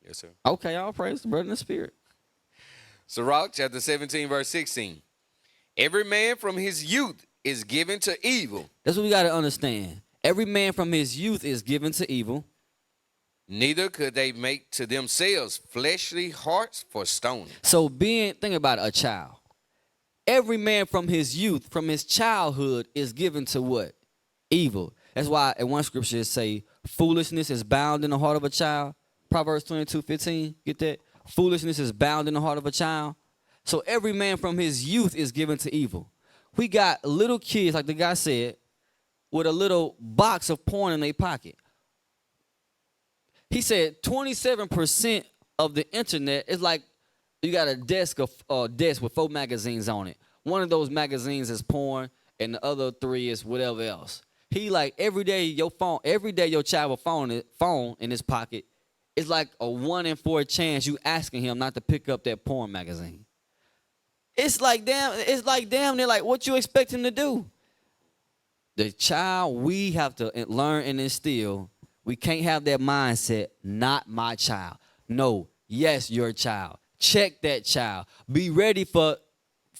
S2: Yes, sir.
S1: Okay, all praise the brother in the spirit.
S2: Sirach, chapter 17, verse 16. Every man from his youth is given to evil.
S1: That's what we got to understand. Every man from his youth is given to evil.
S2: Neither could they make to themselves fleshly hearts for stoning.
S1: So think about it, a child. Every man from his youth, from his childhood, is given to what? Evil. That's why in one scripture it say, foolishness is bound in the heart of a child. Proverbs 22:15. Get that? Foolishness is bound in the heart of a child. So every man from his youth is given to evil. We got little kids, like the guy said, with a little box of porn in their pocket. He said 27% of the internet is like you got a desk with 4 magazines on it. One of those magazines is porn, and the other 3 is whatever else. He like every day your child with phone in his pocket, it's like a 1 in 4 chance you asking him not to pick up that porn magazine. It's like damn, they're like, what you expect him to do? The child, we have to learn and instill. We can't have that mindset, not my child. No, yes, your child. Check that child. Be ready for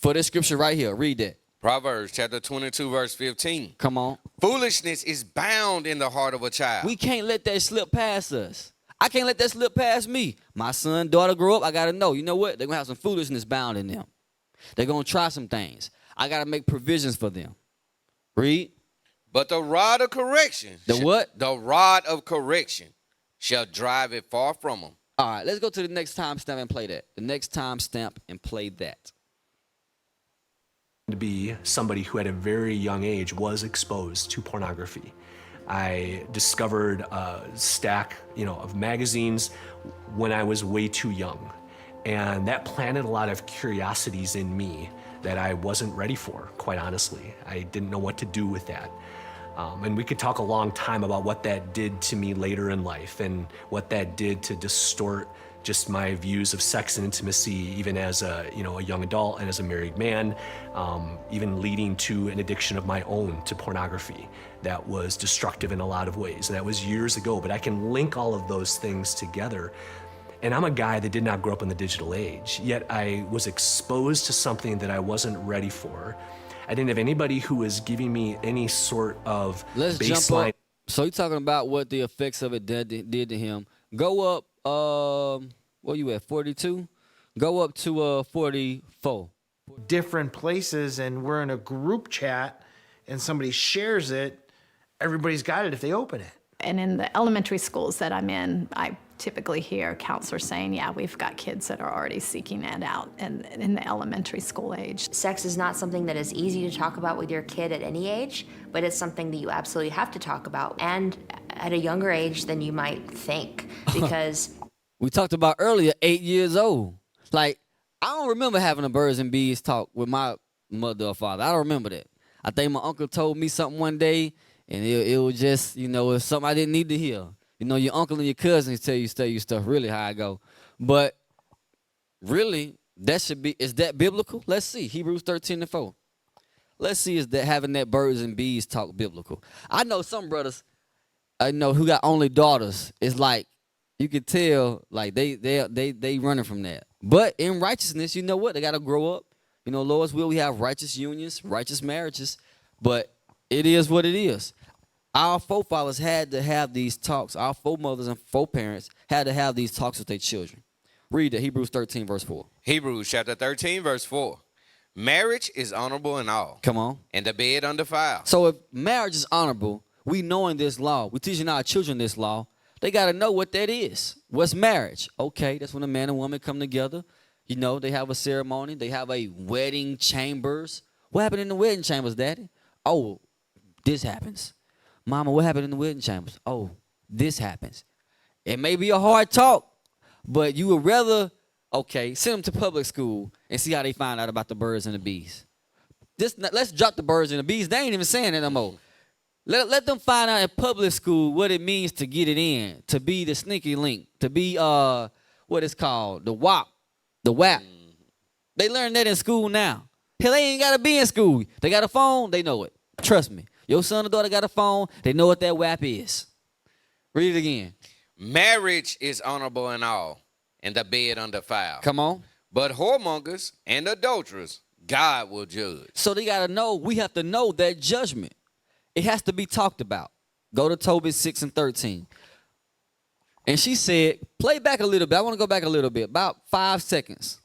S1: this scripture right here. Read that.
S2: Proverbs chapter 22, verse 15.
S1: Come on.
S2: Foolishness is bound in the heart of a child.
S1: We can't let that slip past us. I can't let that slip past me. My son, daughter grow up, I got to know. You know what? They're going to have some foolishness bound in them. They're going to try some things. I got to make provisions for them. Read.
S2: But the rod of correction.
S1: The what?
S2: The rod of correction shall drive it far from them.
S1: All right, let's go to the next timestamp and play that. The next timestamp and play that.
S17: To be somebody who at a very young age was exposed to pornography. I discovered a stack, of magazines when I was way too young. And that planted a lot of curiosities in me that I wasn't ready for, quite honestly. I didn't know what to do with that. And we could talk a long time about what that did to me later in life and what that did to distort just my views of sex and intimacy, even as a young adult and as a married man, even leading to an addiction of my own to pornography that was destructive in a lot of ways. That was years ago, but I can link all of those things together. And I'm a guy that did not grow up in the digital age, yet I was exposed to something that I wasn't ready for. I didn't have anybody who was giving me any sort of baseline.
S1: Jump up. So you're talking about what the effects of it did to him. Go up, what you at, 42? Go up to 44.
S12: Different places, and we're in a group chat, and somebody shares it, everybody's got it if they open it.
S23: And in the elementary schools that I'm in, I typically hear counselors saying, yeah, we've got kids that are already seeking it out in the elementary school age.
S6: Sex is not something that is easy to talk about with your kid at any age, but it's something that you absolutely have to talk about, and at a younger age than you might think, because...
S1: We talked about earlier, 8 years old. Like, I don't remember having a birds and bees talk with my mother or father. I don't remember that. I think my uncle told me something one day, and it was just, it was something I didn't need to hear. Your uncle and your cousins tell you stuff, really how I go. But really, is that biblical? Let's see, Hebrews 13:4. Let's see, is that having that birds and bees talk biblical? I know some brothers, who got only daughters. It's like, you could tell, like, they running from that. But in righteousness, you know what? They got to grow up. Lord's will, we have righteous unions, righteous marriages. But it is what it is. Our forefathers had to have these talks. Our foremothers and foreparents had to have these talks with their children. Read that, Hebrews 13, verse 4.
S2: Hebrews chapter 13, verse 4. Marriage is honorable in all.
S1: Come on.
S2: And the bed undefiled.
S1: So if marriage is honorable, we knowing this law, we teaching our children this law, they got to know what that is. What's marriage? Okay, that's when a man and woman come together. You know, they have a ceremony. They have a wedding chambers. What happened in the wedding chambers, Daddy? Oh, this happens. Mama, what happened in the wedding chambers? Oh, this happens. It may be a hard talk, but you would rather, okay, send them to public school and see how they find out about the birds and the bees. Let's drop the birds and the bees. They ain't even saying it no more. Let them find out in public school what it means to get it in, to be the sneaky link, to be what it's called, the WAP, the WAP. They learn that in school now. Hell, they ain't got to be in school. They got a phone, they know it. Trust me. Your son or daughter got a phone, they know what that WAP is. Read it again.
S2: Marriage is honorable in all, and the bed undefiled.
S1: Come on.
S2: But whoremongers and adulterers, God will judge.
S1: So they got to know, we have to know that judgment. It has to be talked about. Go to Tobit 6 and 13. And she said, play back a little bit. I want to go back a little bit, about 5 seconds.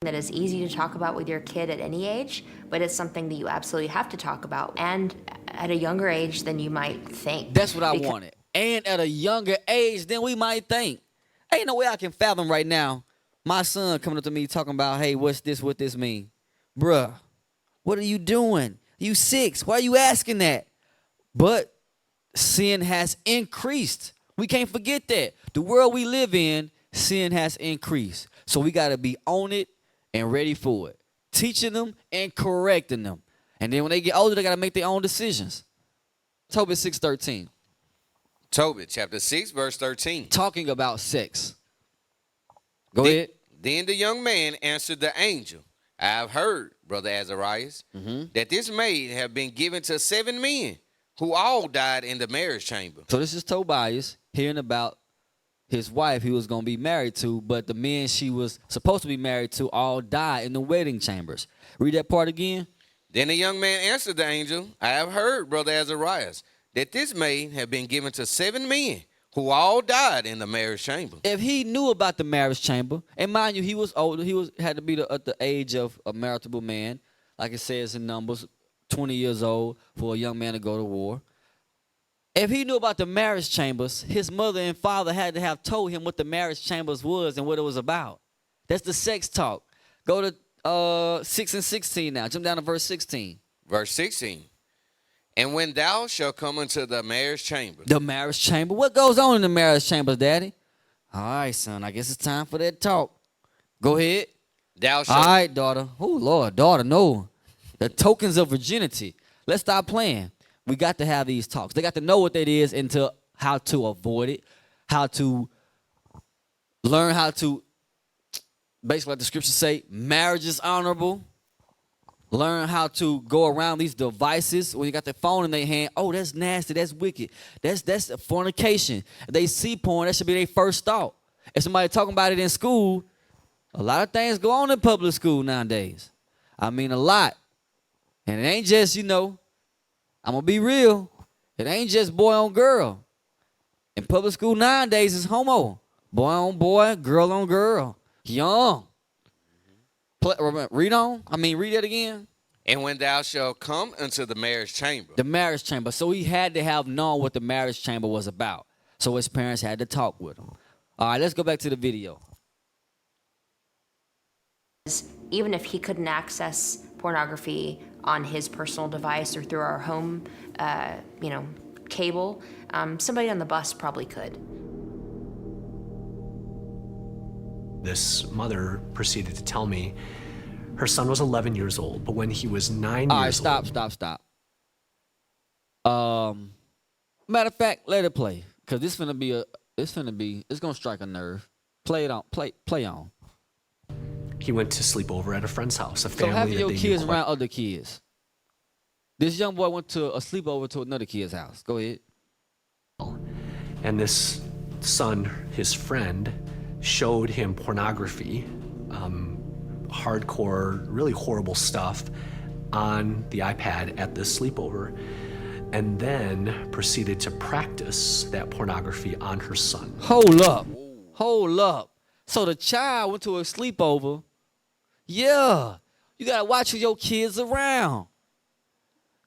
S6: That is easy to talk about with your kid at any age, but it's something that you absolutely have to talk about, and at a younger age than you might think.
S1: That's what I wanted. And at a younger age than we might think. Ain't no way I can fathom right now my son coming up to me talking about, hey, what's this, what this mean? Bruh, what are you doing? You 6. Why are you asking that? But sin has increased. We can't forget that. The world we live in, sin has increased. So we got to be on it and ready for it. Teaching them and correcting them. And then when they get older, they got to make their own decisions. Tobit 6:13.
S2: Tobit chapter 6, verse 13.
S1: Talking about sex. Go ahead.
S2: Then the young man answered the angel, I have heard, Brother Azarias, that this maid have been given to 7 men who all died in the marriage chamber.
S1: So this is Tobias hearing about his wife he was going to be married to, but the men she was supposed to be married to all died in the wedding chambers. Read that part again.
S2: Then the young man answered the angel, I have heard, Brother Azarias, that this maid have been given to 7 men who all died in the marriage chamber.
S1: If he knew about the marriage chamber, and mind you, he was older, had to be at the age of a marriageable man, like it says in Numbers, 20 years old for a young man to go to war. If he knew about the marriage chambers, his mother and father had to have told him what the marriage chambers was and what it was about. That's the sex talk. Go to 6 and 16 now. Jump down to verse 16.
S2: Verse 16. And when thou shalt come into the marriage chamber.
S1: The marriage chamber? What goes on in the marriage chambers, Daddy? All right, son. I guess it's time for that talk. Go ahead.
S2: Thou shalt.
S1: All right, daughter. Oh, Lord, daughter, no. The tokens of virginity. Let's stop playing. We got to have these talks. They got to know what that is and how to avoid it, how to learn how to, basically like the scriptures say, marriage is honorable. Learn how to go around these devices when you got the phone in their hand. Oh, that's nasty. That's wicked. That's fornication. If they see porn, that should be their first thought. If somebody talking about it in school, a lot of things go on in public school nowadays. I mean, a lot. And it ain't just, I'm going to be real. It ain't just boy on girl. In public school nowadays, it's homo. Boy on boy, girl on girl. Young. Read that again.
S2: And when thou shalt come into the marriage chamber.
S1: The marriage chamber. So he had to have known what the marriage chamber was about. So his parents had to talk with him. All right, let's go back to the video.
S6: Even if he couldn't access pornography on his personal device or through our home, cable, somebody on the bus probably could.
S17: This mother proceeded to tell me her son was 11 years old, but when he was 9 years old...
S1: All right, stop. Matter of fact, let it play, because it's gonna strike a nerve. Play it on, play on.
S17: He went to sleep over at a friend's house, a family
S1: So having
S17: that
S1: your
S17: they
S1: kids
S17: knew
S1: around other kids. This young boy went to a sleepover to another kid's house. Go ahead.
S17: And this son, his friend, showed him pornography, hardcore, really horrible stuff, on the iPad at this sleepover and then proceeded to practice that pornography on her son.
S1: Hold up. Hold up. So the child went to a sleepover. Yeah. You got to watch who your kids around.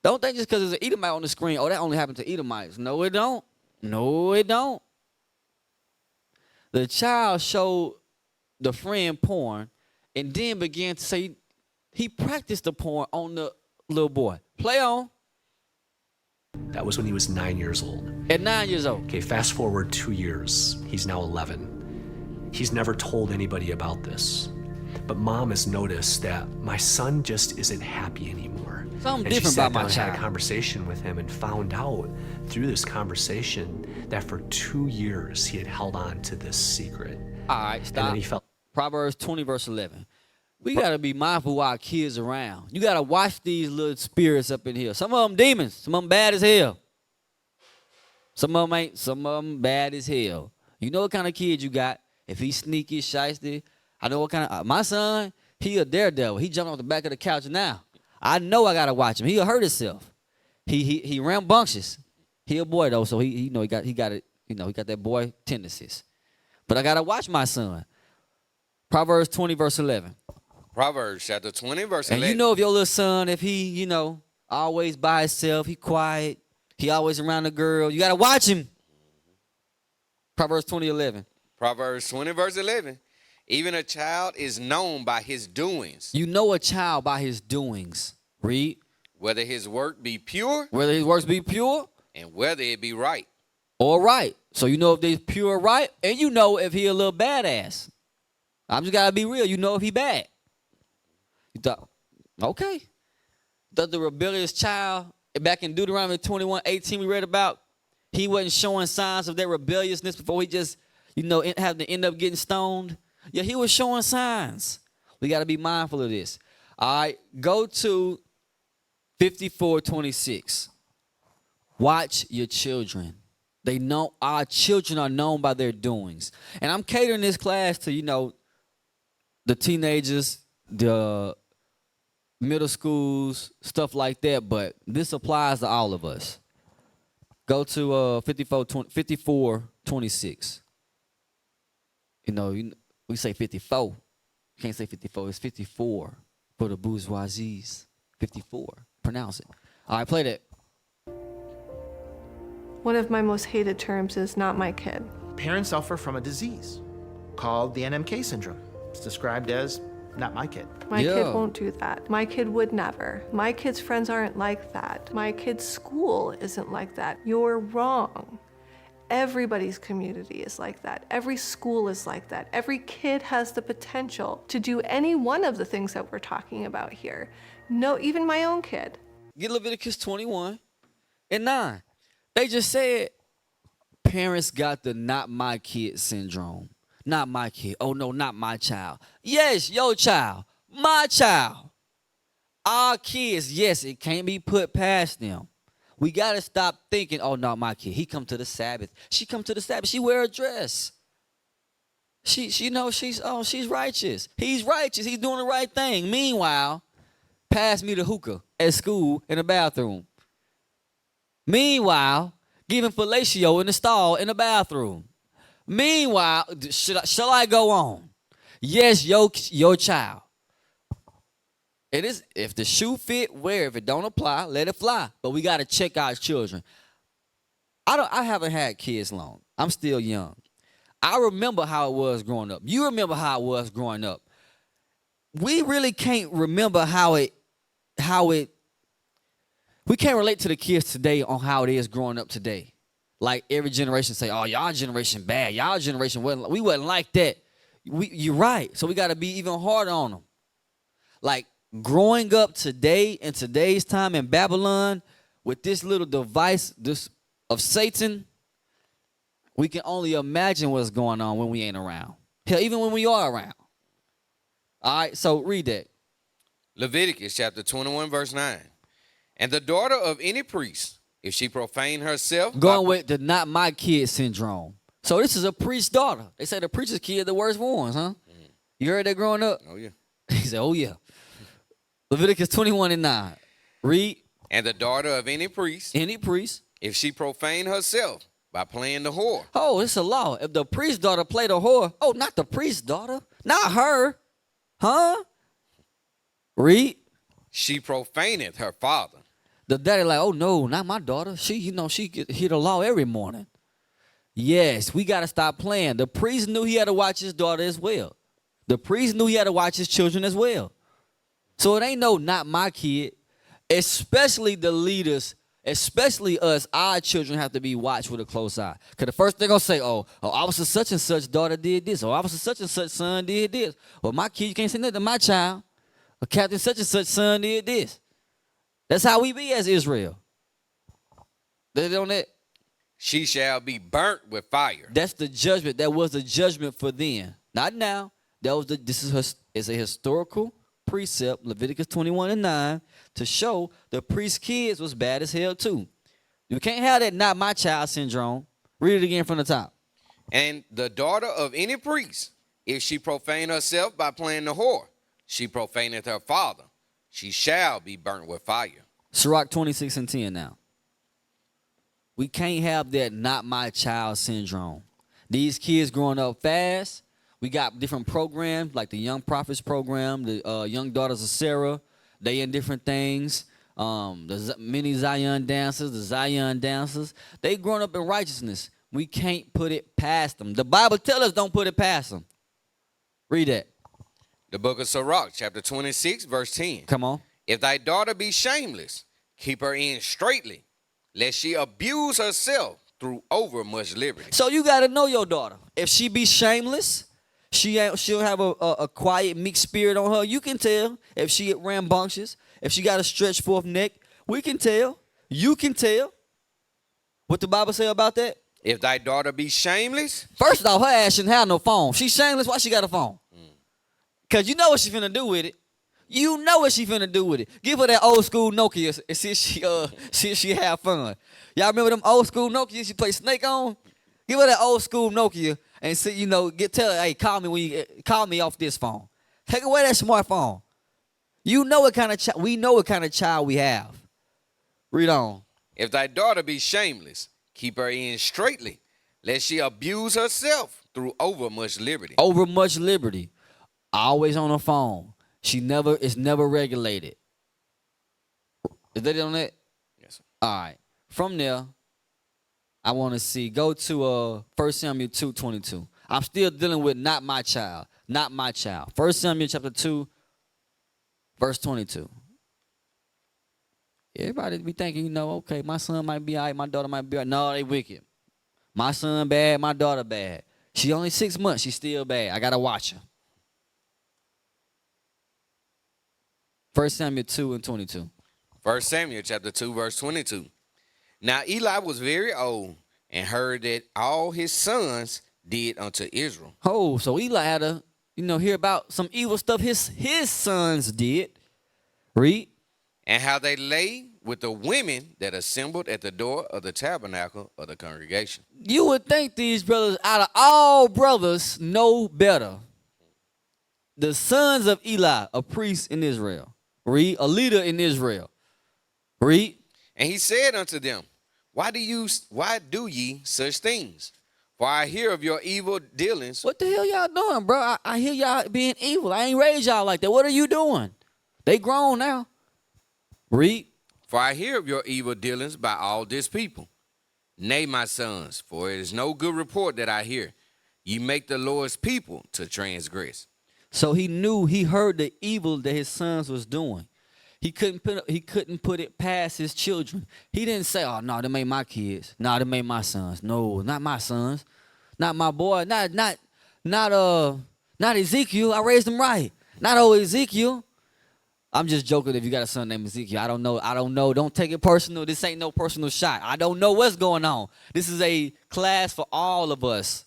S1: Don't think just because there's an Edomite on the screen, oh, that only happened to Edomites. No, it don't. No, it don't. The child showed the friend porn and then began to say he practiced the porn on the little boy. Play on.
S17: That was when he was 9 years old.
S1: At 9 years old.
S17: Okay, fast forward 2 years. He's now 11. He's never told anybody about this. But mom has noticed that my son just isn't happy anymore.
S1: Something
S17: and
S1: different
S17: she sat
S1: about my
S17: down and had
S1: child.
S17: a conversation with him and found out through this conversation that for 2 years he had held on to this secret.
S1: All right, stop.
S17: And then he felt
S1: Proverbs 20, verse 11. We got to be mindful of our kids around. You got to watch these little spirits up in here. Some of them demons. Some of them bad as hell. Some of them ain't. Some of them bad as hell. You know what kind of kid you got. If he's sneaky, shiesty. I know what kind of. My son, he a daredevil. He jumped off the back of the couch now. I know I got to watch him. He'll hurt himself. He rambunctious. He a boy, though, so he got it. You know, he got that boy tendencies. But I got to watch my son. Proverbs 20, verse 11.
S2: Proverbs chapter 20, verse 11.
S1: And you know if your little son, if he, you know, always by himself, he quiet, he always around the girl, you got to watch him. Proverbs 20, 11.
S2: Proverbs 20, verse 11. Even a child is known by his doings.
S1: You know a child by his doings. Read.
S2: Whether his work be pure.
S1: Whether his works be pure.
S2: And whether it be right.
S1: Or right. So you know if they're pure or right, and you know if he a little badass. I'm just got to be real. You know if he bad. You thought, okay. Does the rebellious child, back in Deuteronomy 21:18 we read about, he wasn't showing signs of their rebelliousness before he just, you know, having to end up getting stoned. Yeah, he was showing signs. We got to be mindful of this. All right, go to 54:26. Watch your children. They know our children are known by their doings. And I'm catering this class to, you know, the teenagers, the middle schools, stuff like that, but this applies to all of us. Go to 54:26. You know, we say 54. You can't say 54. It's 54 for the bourgeoisies. 54. Pronounce it. All right, play that.
S4: One of my most hated terms is not my kid.
S12: Parents suffer from a disease called the NMK syndrome. It's described as not my kid.
S4: My kid won't do that. My kid would never. My kid's friends aren't like that. My kid's school isn't like that. You're wrong. Everybody's community is like that. Every school is like that. Every kid has the potential to do any one of the things that we're talking about here. No, even my own kid.
S1: Get Leviticus 21:9. They just said parents got the not my kid syndrome. Not my kid. Oh, no, not my child. Yes, your child. My child. Our kids, yes, it can't be put past them. We got to stop thinking, oh, no, my kid. He come to the Sabbath. She come to the Sabbath. She wear a dress. She knows she's righteous. He's righteous. He's doing the right thing. Meanwhile, pass me the hookah at school in the bathroom. Meanwhile, giving fellatio in the stall in the bathroom. Meanwhile, shall I go on? Yes, your child. It is, if the shoe fit, wear. If it don't apply, let it fly. But we got to check our children. I haven't had kids long. I'm still young. I remember how it was growing up. You remember how it was growing up. We really can't remember how it we can't relate to the kids today on how it is growing up today. Like every generation say, oh, y'all generation bad. Y'all generation we wasn't like that. You're right. So we got to be even harder on them. Like growing up today in today's time in Babylon with this little device of Satan, we can only imagine what's going on when we ain't around. Hell, even when we are around. All right, so read that.
S2: Leviticus chapter 21, verse 9. And the daughter of any priest, if she profane herself.
S1: Going with the not my kid syndrome. So this is a priest's daughter. They say the preacher's kid the worst ones, huh? You heard that growing up?
S2: Oh, yeah.
S1: He said, oh, yeah. Leviticus 21:9. Read.
S2: And the daughter of any priest,
S1: if
S2: she profane herself by playing the whore.
S1: Oh, it's a law. If the priest's daughter played a whore, oh, not the priest's daughter, not her, huh? Read.
S2: She profaneth her father.
S1: The daddy like, oh no, not my daughter. She hear the law every morning. Yes, we got to stop playing. The priest knew he had to watch his daughter as well. The priest knew he had to watch his children as well. So it ain't no not my kid. Especially the leaders, especially us, our children have to be watched with a close eye. Because the first thing they're going to say, oh, Officer such and such daughter did this. Or Officer such and such son did this. Well, my kid, you can't say nothing to my child. Or Captain such and such son did this. That's how we be as Israel. They on that?
S2: She shall be burnt with fire.
S1: That's the judgment. That was the judgment for then. Not now. It's a historical precept, Leviticus 21:9, to show the priest's kids was bad as hell too. You can't have that not my child syndrome. Read it again from the top.
S2: And the daughter of any priest, if she profane herself by playing the whore, she profaneth her father. She shall be burnt with fire.
S1: Sirach 26:10 now. We can't have that not my child syndrome. These kids growing up fast. We got different programs like the Young Prophets program, the Young Daughters of Sarah. They in different things. The mini Zion dancers, the Zion dancers. They growing up in righteousness. We can't put it past them. The Bible tells us don't put it past them. Read that.
S2: The book of Sirach, chapter 26, verse 10.
S1: Come on.
S2: If thy daughter be shameless, keep her in straitly, lest she abuse herself through overmuch liberty.
S1: So you got to know your daughter. If she be shameless, she'll have a quiet, meek spirit on her. You can tell. If she rambunctious, if she got a stretched forth neck, we can tell. You can tell. What the Bible say about that?
S2: If thy daughter be shameless.
S1: First off, her ass shouldn't have no phone. She's shameless. Why she got a phone? Because you know what she finna do with it. You know what she finna do with it. Give her that old school Nokia and see if she have fun. Y'all remember them old school Nokia she play Snake on? Give her that old school Nokia and see, tell her, hey, call me off this phone. Take away that smartphone. You know what kind of we know what kind of child we have. Read on.
S2: If thy daughter be shameless, keep her in straitly, lest she abuse herself through overmuch liberty.
S1: Overmuch liberty. Always on her phone. It's never regulated. Is that it on that?
S2: Yes, sir.
S1: All right. From there, I want to see. Go to 1 Samuel 2:22. I'm still dealing with not my child. Not my child. 1 Samuel chapter 2, verse 22. Everybody be thinking, okay, my son might be all right, my daughter might be all right. No, they wicked. My son bad, my daughter bad. She only 6 months. She's still bad. I got to watch her. 1 Samuel 2:22.
S2: 1 Samuel chapter 2, verse 22. Now Eli was very old and heard that all his sons did unto Israel.
S1: Oh, so Eli had to, hear about some evil stuff his sons did. Read.
S2: And how they lay with the women that assembled at the door of the tabernacle of the congregation.
S1: You would think these brothers, out of all brothers, know better. The sons of Eli, a priest in Israel. Read. A leader in Israel. Read.
S2: And he said unto them, why do ye such things? For I hear of your evil dealings.
S1: What the hell y'all doing, bro? I hear y'all being evil. I ain't raised y'all like that. What are you doing? They grown now. Read.
S2: For I hear of your evil dealings by all this people. Nay, my sons, for it is no good report that I hear. Ye make the Lord's people to transgress.
S1: So he heard the evil that his sons was doing. He couldn't put it past his children. He didn't say, oh, no, them ain't my kids. No, them ain't my sons. No, not my sons. Not my boy. Not Ezekiel. I raised him right. Not old Ezekiel. I'm just joking if you got a son named Ezekiel. I don't know. Don't take it personal. This ain't no personal shot. I don't know what's going on. This is a class for all of us.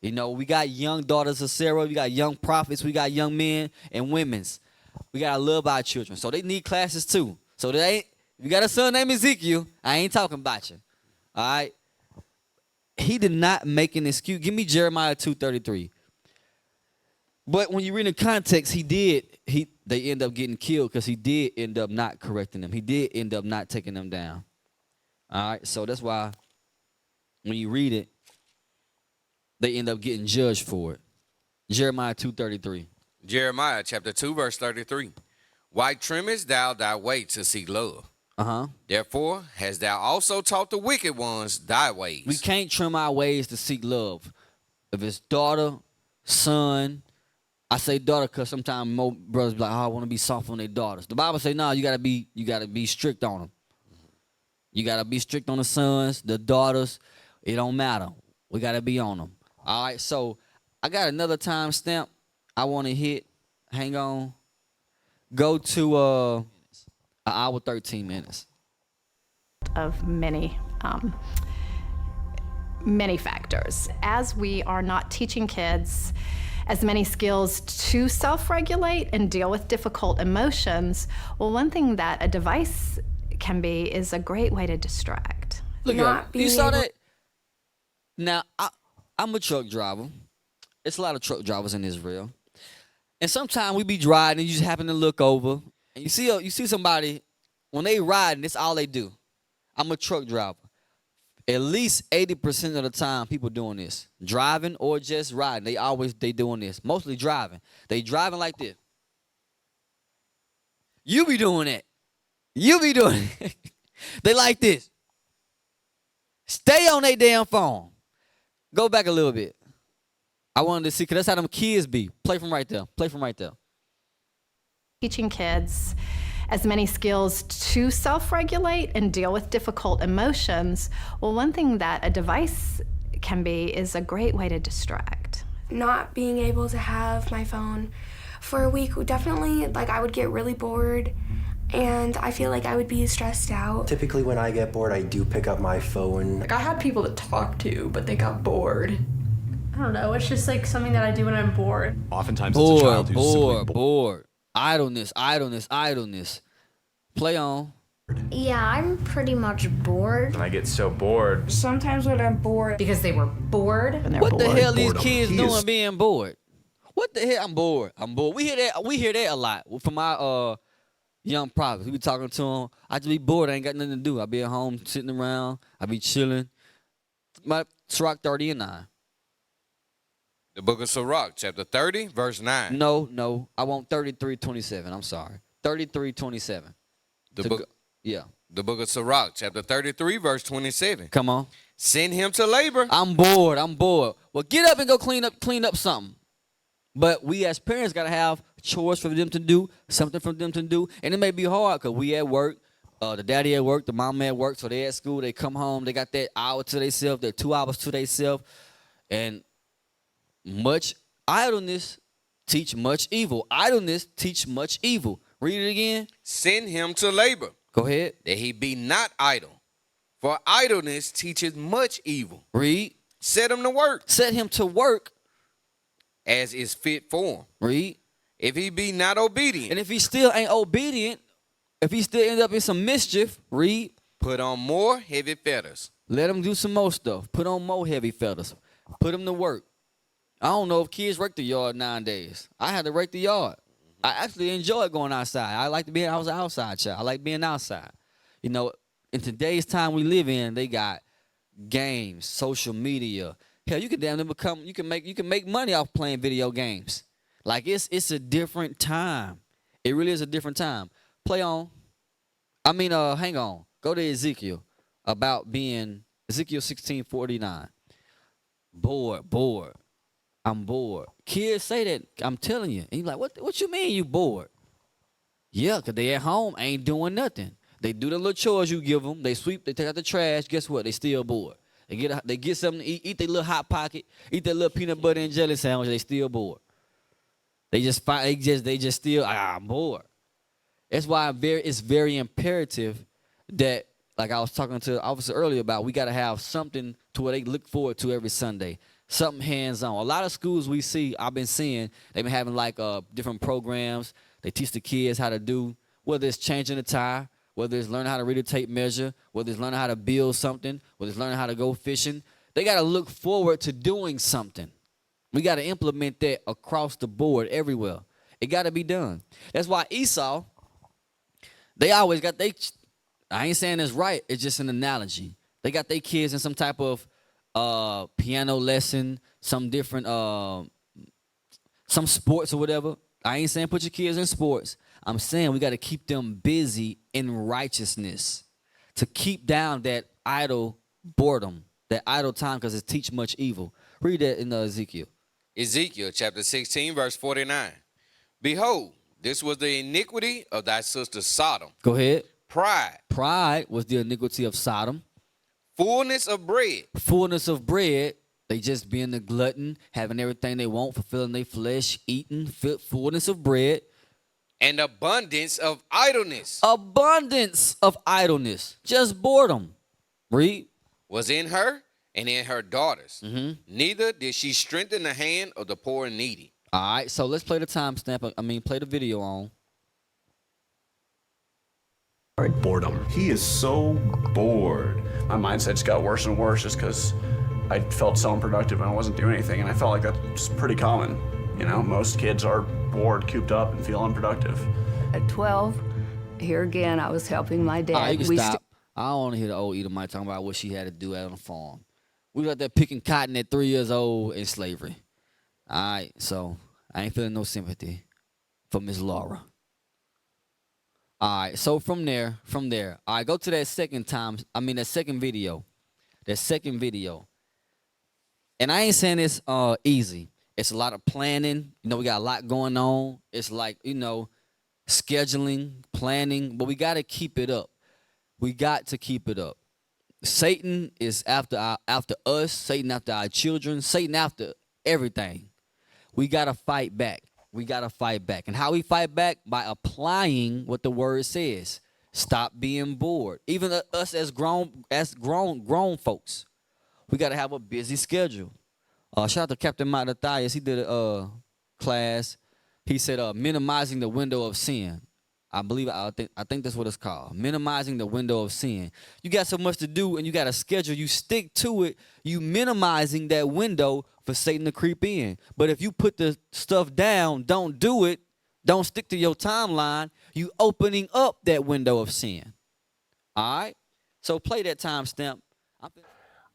S1: We got young daughters of Sarah. We got young prophets. We got young men and women's. We got to love our children. So they need classes too. So if you got a son named Ezekiel, I ain't talking about you. All right? He did not make an excuse. Give me Jeremiah 2:33. But when you read in context, they end up getting killed because he did end up not correcting them. He did end up not taking them down. All right, so that's why when you read it, they end up getting judged for it. Jeremiah 2:33.
S2: Jeremiah chapter 2, verse 33. Why trimmest thou thy way to seek love? Therefore hast thou also taught the wicked ones thy ways.
S1: We can't trim our ways to seek love. If it's daughter, son, I say daughter because sometimes more brothers be like, oh, I want to be soft on their daughters. The Bible say, no, you gotta be strict on them. You gotta be strict on the sons, the daughters. It don't matter. We gotta be on them. All right, so I got another time stamp I want to hit. Hang on. Go to an hour 13 minutes.
S23: Of many factors. As we are not teaching kids as many skills to self-regulate and deal with difficult emotions, well, one thing that a device can be is a great way to distract.
S1: Look at you saw that? Now, I'm a truck driver. It's a lot of truck drivers in Israel. And sometimes we be driving and you just happen to look over and you see somebody, when they riding, that's all they do. I'm a truck driver. At least 80% of the time, people doing this. Driving or just riding. They doing this. Mostly driving. They driving like this. You be doing that. You be doing it. They like this. Stay on their damn phone. Go back a little bit. I wanted to see, because that's how them kids be. Play from right there. Play from right there.
S23: Teaching kids as many skills to self-regulate and deal with difficult emotions, well, one thing that a device can be is a great way to distract.
S3: Not being able to have my phone for a week, definitely, like, I would get really bored and I feel like I would be stressed out.
S20: Typically when I get bored, I do pick up my phone.
S8: Like, I had people to talk to, but they got bored. I don't know, it's just like something that I do when I'm bored.
S16: Oftentimes it's a child who's simply
S1: bored. Idleness. Play on.
S19: Yeah, I'm pretty much bored.
S16: And I get so bored.
S8: Sometimes when I'm bored.
S11: Because they were bored. And they're
S1: What
S11: bored.
S1: the hell these kids doing being bored? What the hell? I'm bored. We hear that a lot from our young prophets. We be talking to them. I just be bored. I ain't got nothing to do. I be at home sitting around. I be chilling. My Sirach 30 and 9.
S2: The book of Sirach, chapter 30, verse 9.
S1: No. I want 33:27. I'm sorry. 33:27.
S2: The book of Sirach, chapter 33, verse 27.
S1: Come on.
S2: Send him to labor.
S1: I'm bored. Well, get up and go clean up something. But we as parents got to have chores for them to do, something for them to do. And it may be hard because we at work, the daddy at work, the mom at work, so they at school, they come home, they got that hour to themselves, that 2 hours to themselves. And much idleness teach much evil. Idleness teach much evil. Read it again.
S2: Send him to labor.
S1: Go ahead.
S2: That he be not idle. For idleness teaches much evil.
S1: Read.
S2: Set him to work.
S1: Set him to work.
S2: As is fit for him.
S1: Read.
S2: If he be not obedient.
S1: And if he still ain't obedient, if he still end up in some mischief, read.
S2: Put on more heavy fetters.
S1: Let him do some more stuff. Put on more heavy fetters. Put him to work. I don't know if kids rake the yard nowadays. I had to rake the yard. I actually enjoy going outside. I like to be. I was an outside child. I like being outside. You know, in today's time we live in, they got games, social media. Hell, you can damn near you can make money off playing video games. Like it's a different time. It really is a different time. Play on. Hang on. Go to Ezekiel about being Ezekiel 16:49. Bored. I'm bored. Kids say that. I'm telling you. And you're like, what you mean you bored? Yeah, because they at home ain't doing nothing. They do the little chores you give them. They sweep. They take out the trash. Guess what? They still bored. They get something to eat their little Hot Pocket, eat their little peanut butter and jelly sandwich. They still bored. They just still, I'm bored. That's why it's very imperative that, like I was talking to the officer earlier about, we got to have something to where they look forward to every Sunday. Something hands-on. A lot of schools I've been seeing, they've been having like different programs. They teach the kids how to do, whether it's changing a tire, whether it's learning how to read a tape measure, whether it's learning how to build something, whether it's learning how to go fishing. They got to look forward to doing something. We got to implement that across the board everywhere. It got to be done. That's why Esau, they always got I ain't saying it's right. It's just an analogy. They got their kids in some type of piano lesson, some different, some sports or whatever. I ain't saying put your kids in sports. I'm saying we got to keep them busy in righteousness to keep down that idle boredom, that idle time, because it teach much evil. Read that in Ezekiel.
S2: Ezekiel chapter 16, verse 49. Behold, this was the iniquity of thy sister Sodom.
S1: Go ahead.
S2: Pride.
S1: Pride was the iniquity of Sodom.
S2: Fullness of bread.
S1: Fullness of bread. They just being the glutton, having everything they want, fulfilling their flesh, eating, fullness of bread.
S2: And abundance of idleness.
S1: Abundance of idleness. Just boredom. Read.
S2: Was in her and in her daughters. Neither did she strengthen the hand of the poor and needy.
S1: All right, so let's play the timestamp. Play the video on.
S17: Boredom.
S18: He is so bored. My mindset just got worse and worse just because I felt so unproductive and I wasn't doing anything. And I felt like that's pretty common. You know, most kids are bored, cooped up, and feel unproductive.
S5: At 12, here again, I was helping my dad.
S1: All right, you can stop. I don't want to hear the old Edomite talking about what she had to do out on the farm. We got there picking cotton at 3 years old in slavery. All right, so I ain't feeling no sympathy for Miss Laura. All right, so from there, all right, go to that second video. That second video. And I ain't saying it's easy. It's a lot of planning. You know, we got a lot going on. It's like, you know, scheduling, planning, but we got to keep it up. We got to keep it up. Satan is after us. Satan after our children. Satan after everything. We got to fight back. We got to fight back. And how we fight back? By applying what the word says. Stop being bored. Even us as grown folks. We got to have a busy schedule. Shout out to Captain Matthias. He did a class. He said minimizing the window of sin. I think that's what it's called. Minimizing the window of sin. You got so much to do and you got a schedule. You stick to it. You minimizing that window for Satan to creep in. But if you put the stuff down, don't do it, don't stick to your timeline, you opening up that window of sin. All right? So play that timestamp.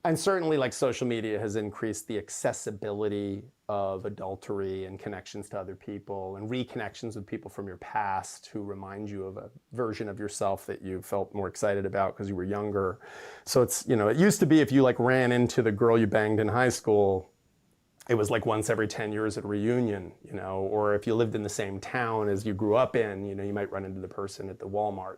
S9: And certainly, like, social media has increased the accessibility of adultery and connections to other people and reconnections with people from your past who remind you of a version of yourself that you felt more excited about because you were younger. So it's, you know, it used to be if you like ran into the girl you banged in high school, it was like once every 10 years at a reunion, you know, or if you lived in the same town as you grew up in, you know, you might run into the person at the Walmart.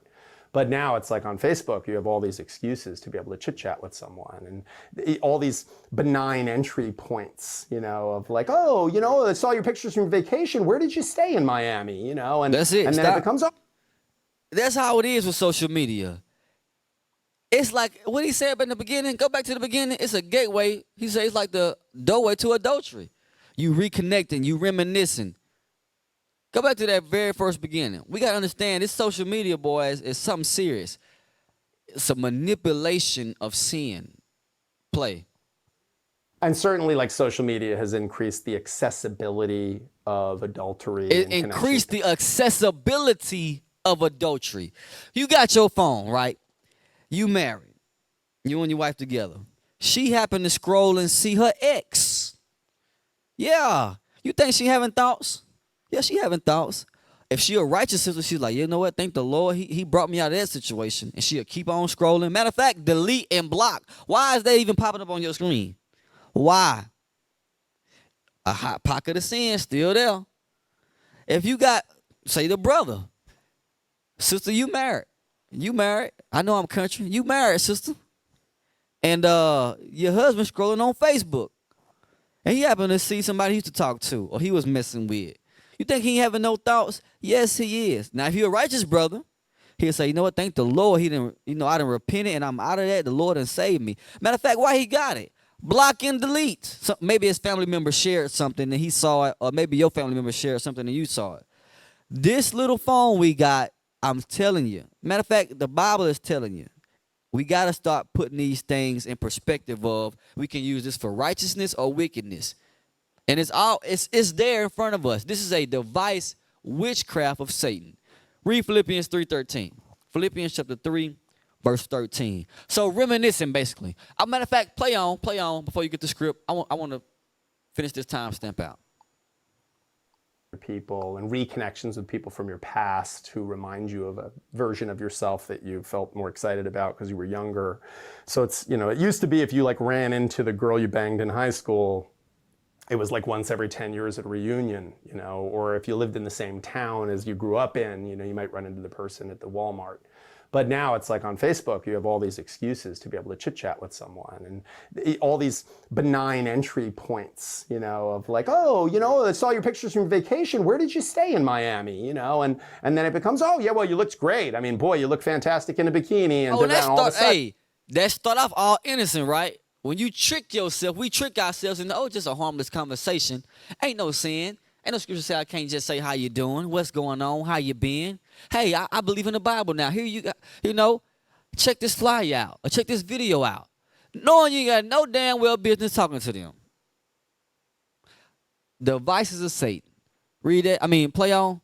S9: But now it's like on Facebook, you have all these excuses to be able to chit chat with someone and all these benign entry points, you know, of like, oh, you know, I saw your pictures from vacation. Where did you stay in Miami? You know, and
S1: that's it.
S9: And then it becomes up.
S1: That's how it is with social media. It's like what he said in the beginning. Go back to the beginning. It's a gateway. He said it's like the doorway to adultery. You reconnecting, you reminiscing. Go back to that very first beginning. We got to understand this social media, boys, is something serious. It's a manipulation of sin. Play.
S9: And certainly, like, social media has increased the accessibility of adultery.
S1: It increased the accessibility of adultery. You got your phone, right? You married. You and your wife together. She happened to scroll and see her ex. Yeah. You think she having thoughts? Yeah, she having thoughts. If she a righteous sister, she's like, you know what? Thank the Lord. He brought me out of that situation. And she'll keep on scrolling. Matter of fact, delete and block. Why is that even popping up on your screen? Why? A hot pocket of sin still there. If you got, say, the brother. Sister, you married. You married. I know I'm country. You married, sister. And your husband scrolling on Facebook. And he happened to see somebody he used to talk to or he was messing with. You think he ain't having no thoughts? Yes, he is. Now, if you're a righteous brother, he'll say, you know what? Thank the Lord. He didn't, you know, I done repented and I'm out of that. The Lord done saved me. Matter of fact, why he got it? Block and delete. So maybe his family member shared something and he saw it, or maybe your family member shared something and you saw it. This little phone we got, I'm telling you. Matter of fact, the Bible is telling you. We got to start putting these things in perspective of we can use this for righteousness or wickedness. And it's there in front of us. This is a device witchcraft of Satan. Read Philippians 3:13. Philippians chapter 3, verse 13. So reminiscing, basically. As a matter of fact, play on before you get the script. I want to finish this timestamp out.
S9: People and reconnections with people from your past who remind you of a version of yourself that you felt more excited about because you were younger. So it's, you know, it used to be if you like ran into the girl you banged in high school, it was like once every 10 years at a reunion, you know, or if you lived in the same town as you grew up in, you know, you might run into the person at the Walmart. But now it's like on Facebook, you have all these excuses to be able to chit chat with someone and all these benign entry points, you know, of like, oh, you know, I saw your pictures from vacation. Where did you stay in Miami? You know, and then it becomes, oh, yeah, well, you looked great. I mean, boy, you look fantastic in a bikini. And
S1: that start off all innocent, right? When you trick yourself, we trick ourselves into, oh, just a harmless conversation. Ain't no sin. Ain't no scripture say I can't just say how you doing, what's going on, how you been. Hey, I believe in the Bible now. Here you got, you know, check this fly out or check this video out. Knowing you got no damn well business talking to them. The vices of Satan. Read it. Play on.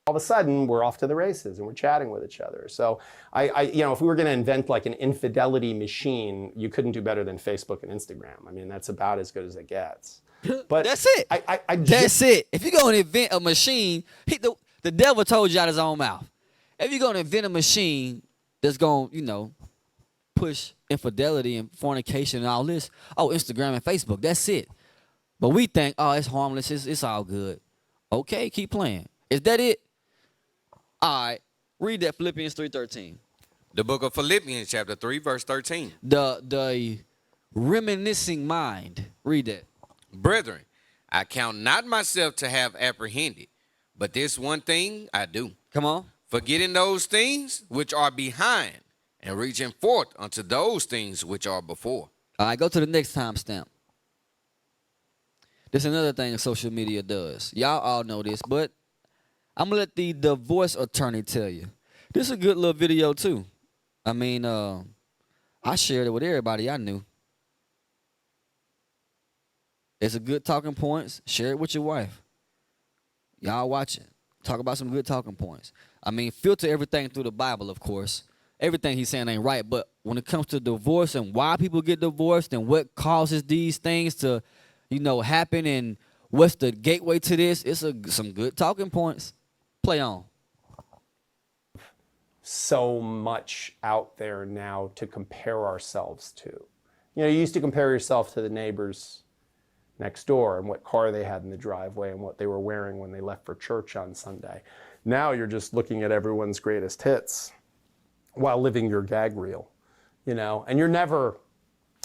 S9: All of a sudden, we're off to the races and we're chatting with each other. So you know, if we were going to invent like an infidelity machine, you couldn't do better than Facebook and Instagram. I mean, that's about as good as it gets. But
S1: that's it. That's it. If you're going to invent a machine, the devil told you out his own mouth. If you're going to invent a machine that's going to, you know, push infidelity and fornication and all this, oh, Instagram and Facebook, that's it. But we think, oh, it's harmless, it's all good. Okay, keep playing. Is that it? All right, read that Philippians 3:13.
S2: The book of Philippians chapter 3, verse 13.
S1: The reminiscing mind. Read that.
S2: Brethren, I count not myself to have apprehended, but this one thing I do.
S1: Come on.
S2: Forgetting those things which are behind and reaching forth unto those things which are before.
S1: All right, go to the next timestamp. This is another thing social media does. Y'all all know this, but I'm going to let the divorce attorney tell you. This is a good little video, too. I shared it with everybody I knew. It's a good talking points. Share it with your wife. Y'all watch it. Talk about some good talking points. Filter everything through the Bible, of course. Everything he's saying ain't right, but when it comes to divorce and why people get divorced and what causes these things to, you know, happen and what's the gateway to this, it's some good talking points. Play on.
S9: So much out there now to compare ourselves to. You know, you used to compare yourself to the neighbors next door and what car they had in the driveway and what they were wearing when they left for church on Sunday. Now you're just looking at everyone's greatest hits while living your gag reel, you know, and you're never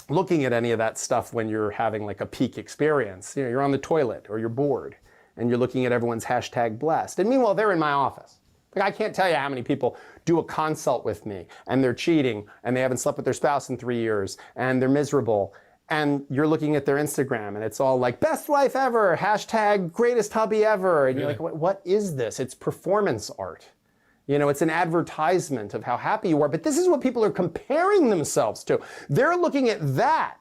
S9: looking at any of that stuff when you're having like a peak experience. You know, you're on the toilet or you're bored and you're looking at everyone's hashtag blessed. And meanwhile, they're in my office. Like, I can't tell you how many people do a consult with me and they're cheating and they haven't slept with their spouse in 3 years and they're miserable. And you're looking at their Instagram and it's all like, best wife ever, hashtag greatest hubby ever. And you're like, what is this? It's performance art. You know, it's an advertisement of how happy you are. But this is what people are comparing themselves to. They're looking at that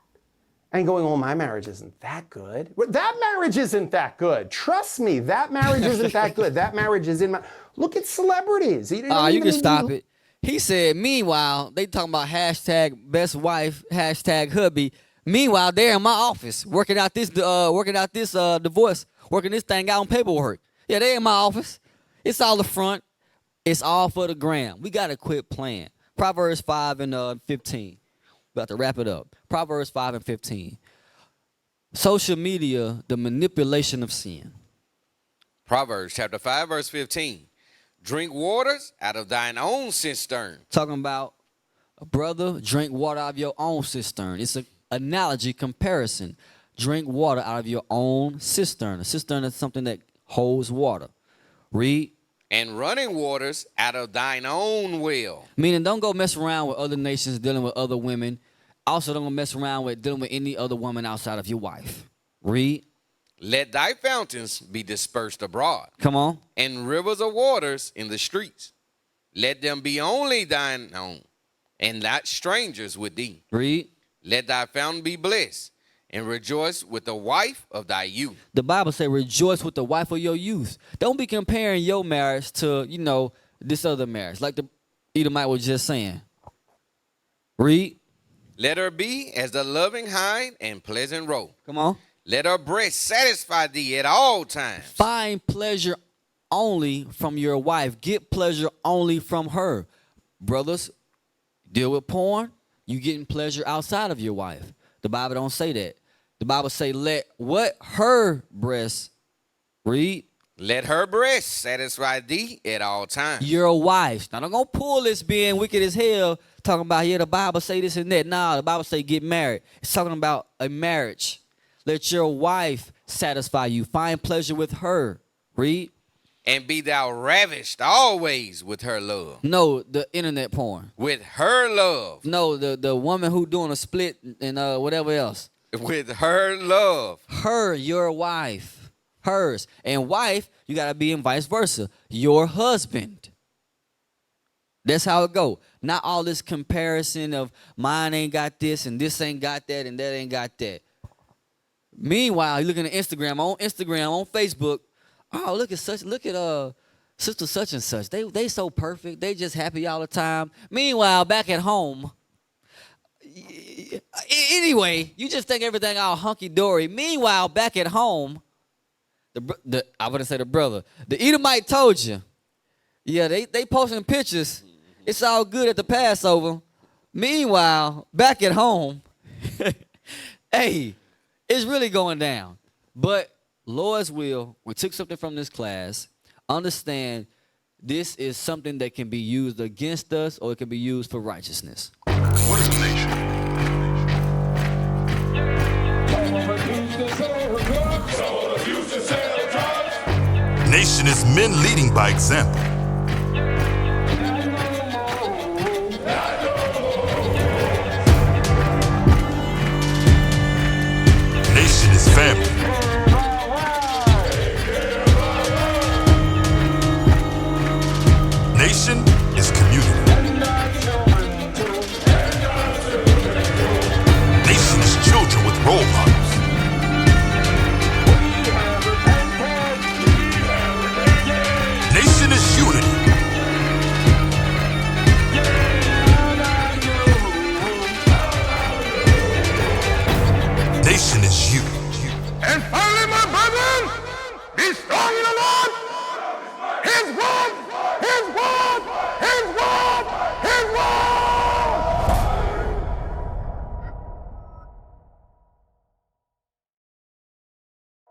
S9: and going, oh, my marriage isn't that good. That marriage isn't that good. Trust me, that marriage isn't that good. That marriage is in my... Look at celebrities.
S1: You can stop it. He said, meanwhile, they talking about hashtag best wife, hashtag hubby. Meanwhile, they're in my office working out this divorce, working this thing out on paperwork. Yeah, they're in my office. It's all the front. It's all for the gram. We got to quit playing. Proverbs 5 and 15. About to wrap it up. Proverbs 5 and 15. Social media, the manipulation of sin.
S2: Proverbs chapter 5, verse 15. Drink waters out of thine own cistern.
S1: Talking about a brother, drink water out of your own cistern. It's an analogy, comparison. Drink water out of your own cistern. A cistern is something that holds water. Read.
S2: And running waters out of thine own well.
S1: Meaning, don't go mess around with other nations dealing with other women. Also, don't go mess around with dealing with any other woman outside of your wife. Read.
S2: Let thy fountains be dispersed abroad.
S1: Come on.
S2: And rivers of waters in the streets. Let them be only thine own, and not strangers with thee.
S1: Read.
S2: Let thy fountain be blessed, and rejoice with the wife of thy youth.
S1: The Bible say rejoice with the wife of your youth. Don't be comparing your marriage to, this other marriage, like the Edomite was just saying. Read.
S2: Let her be as the loving hind and pleasant roe.
S1: Come on.
S2: Let her breast satisfy thee at all times.
S1: Find pleasure only from your wife. Get pleasure only from her. Brothers, deal with porn. You getting pleasure outside of your wife. The Bible don't say that. The Bible say let what? Her breast. Read.
S2: Let her breast satisfy thee at all times.
S1: Your wife. Now don't go pull this being wicked as hell talking about, the Bible say this and that. Nah, the Bible say get married. It's talking about a marriage. Let your wife satisfy you. Find pleasure with her. Read.
S2: And be thou ravished always with her love.
S1: No, the internet porn.
S2: With her love.
S1: No, the woman who doing a split and whatever else.
S2: With her love.
S1: Her, your wife. Hers. And wife, you got to be in vice versa. Your husband. That's how it go. Not all this comparison of mine ain't got this and this ain't got that and that ain't got that. Meanwhile, you looking at Instagram, on Facebook. Oh, look at sister such and such. They so perfect. They just happy all the time. Meanwhile, back at home. Anyway, you just think everything all hunky dory. Meanwhile, back at home, I wouldn't say the brother. The Edomite told you. Yeah, they posting pictures. It's all good at the Passover. Meanwhile, back at home, hey, it's really going down. But Lord's will, we took something from this class. Understand this is something that can be used against us or it can be used for righteousness.
S14: What is a nation?
S21: Nation is men leading by example.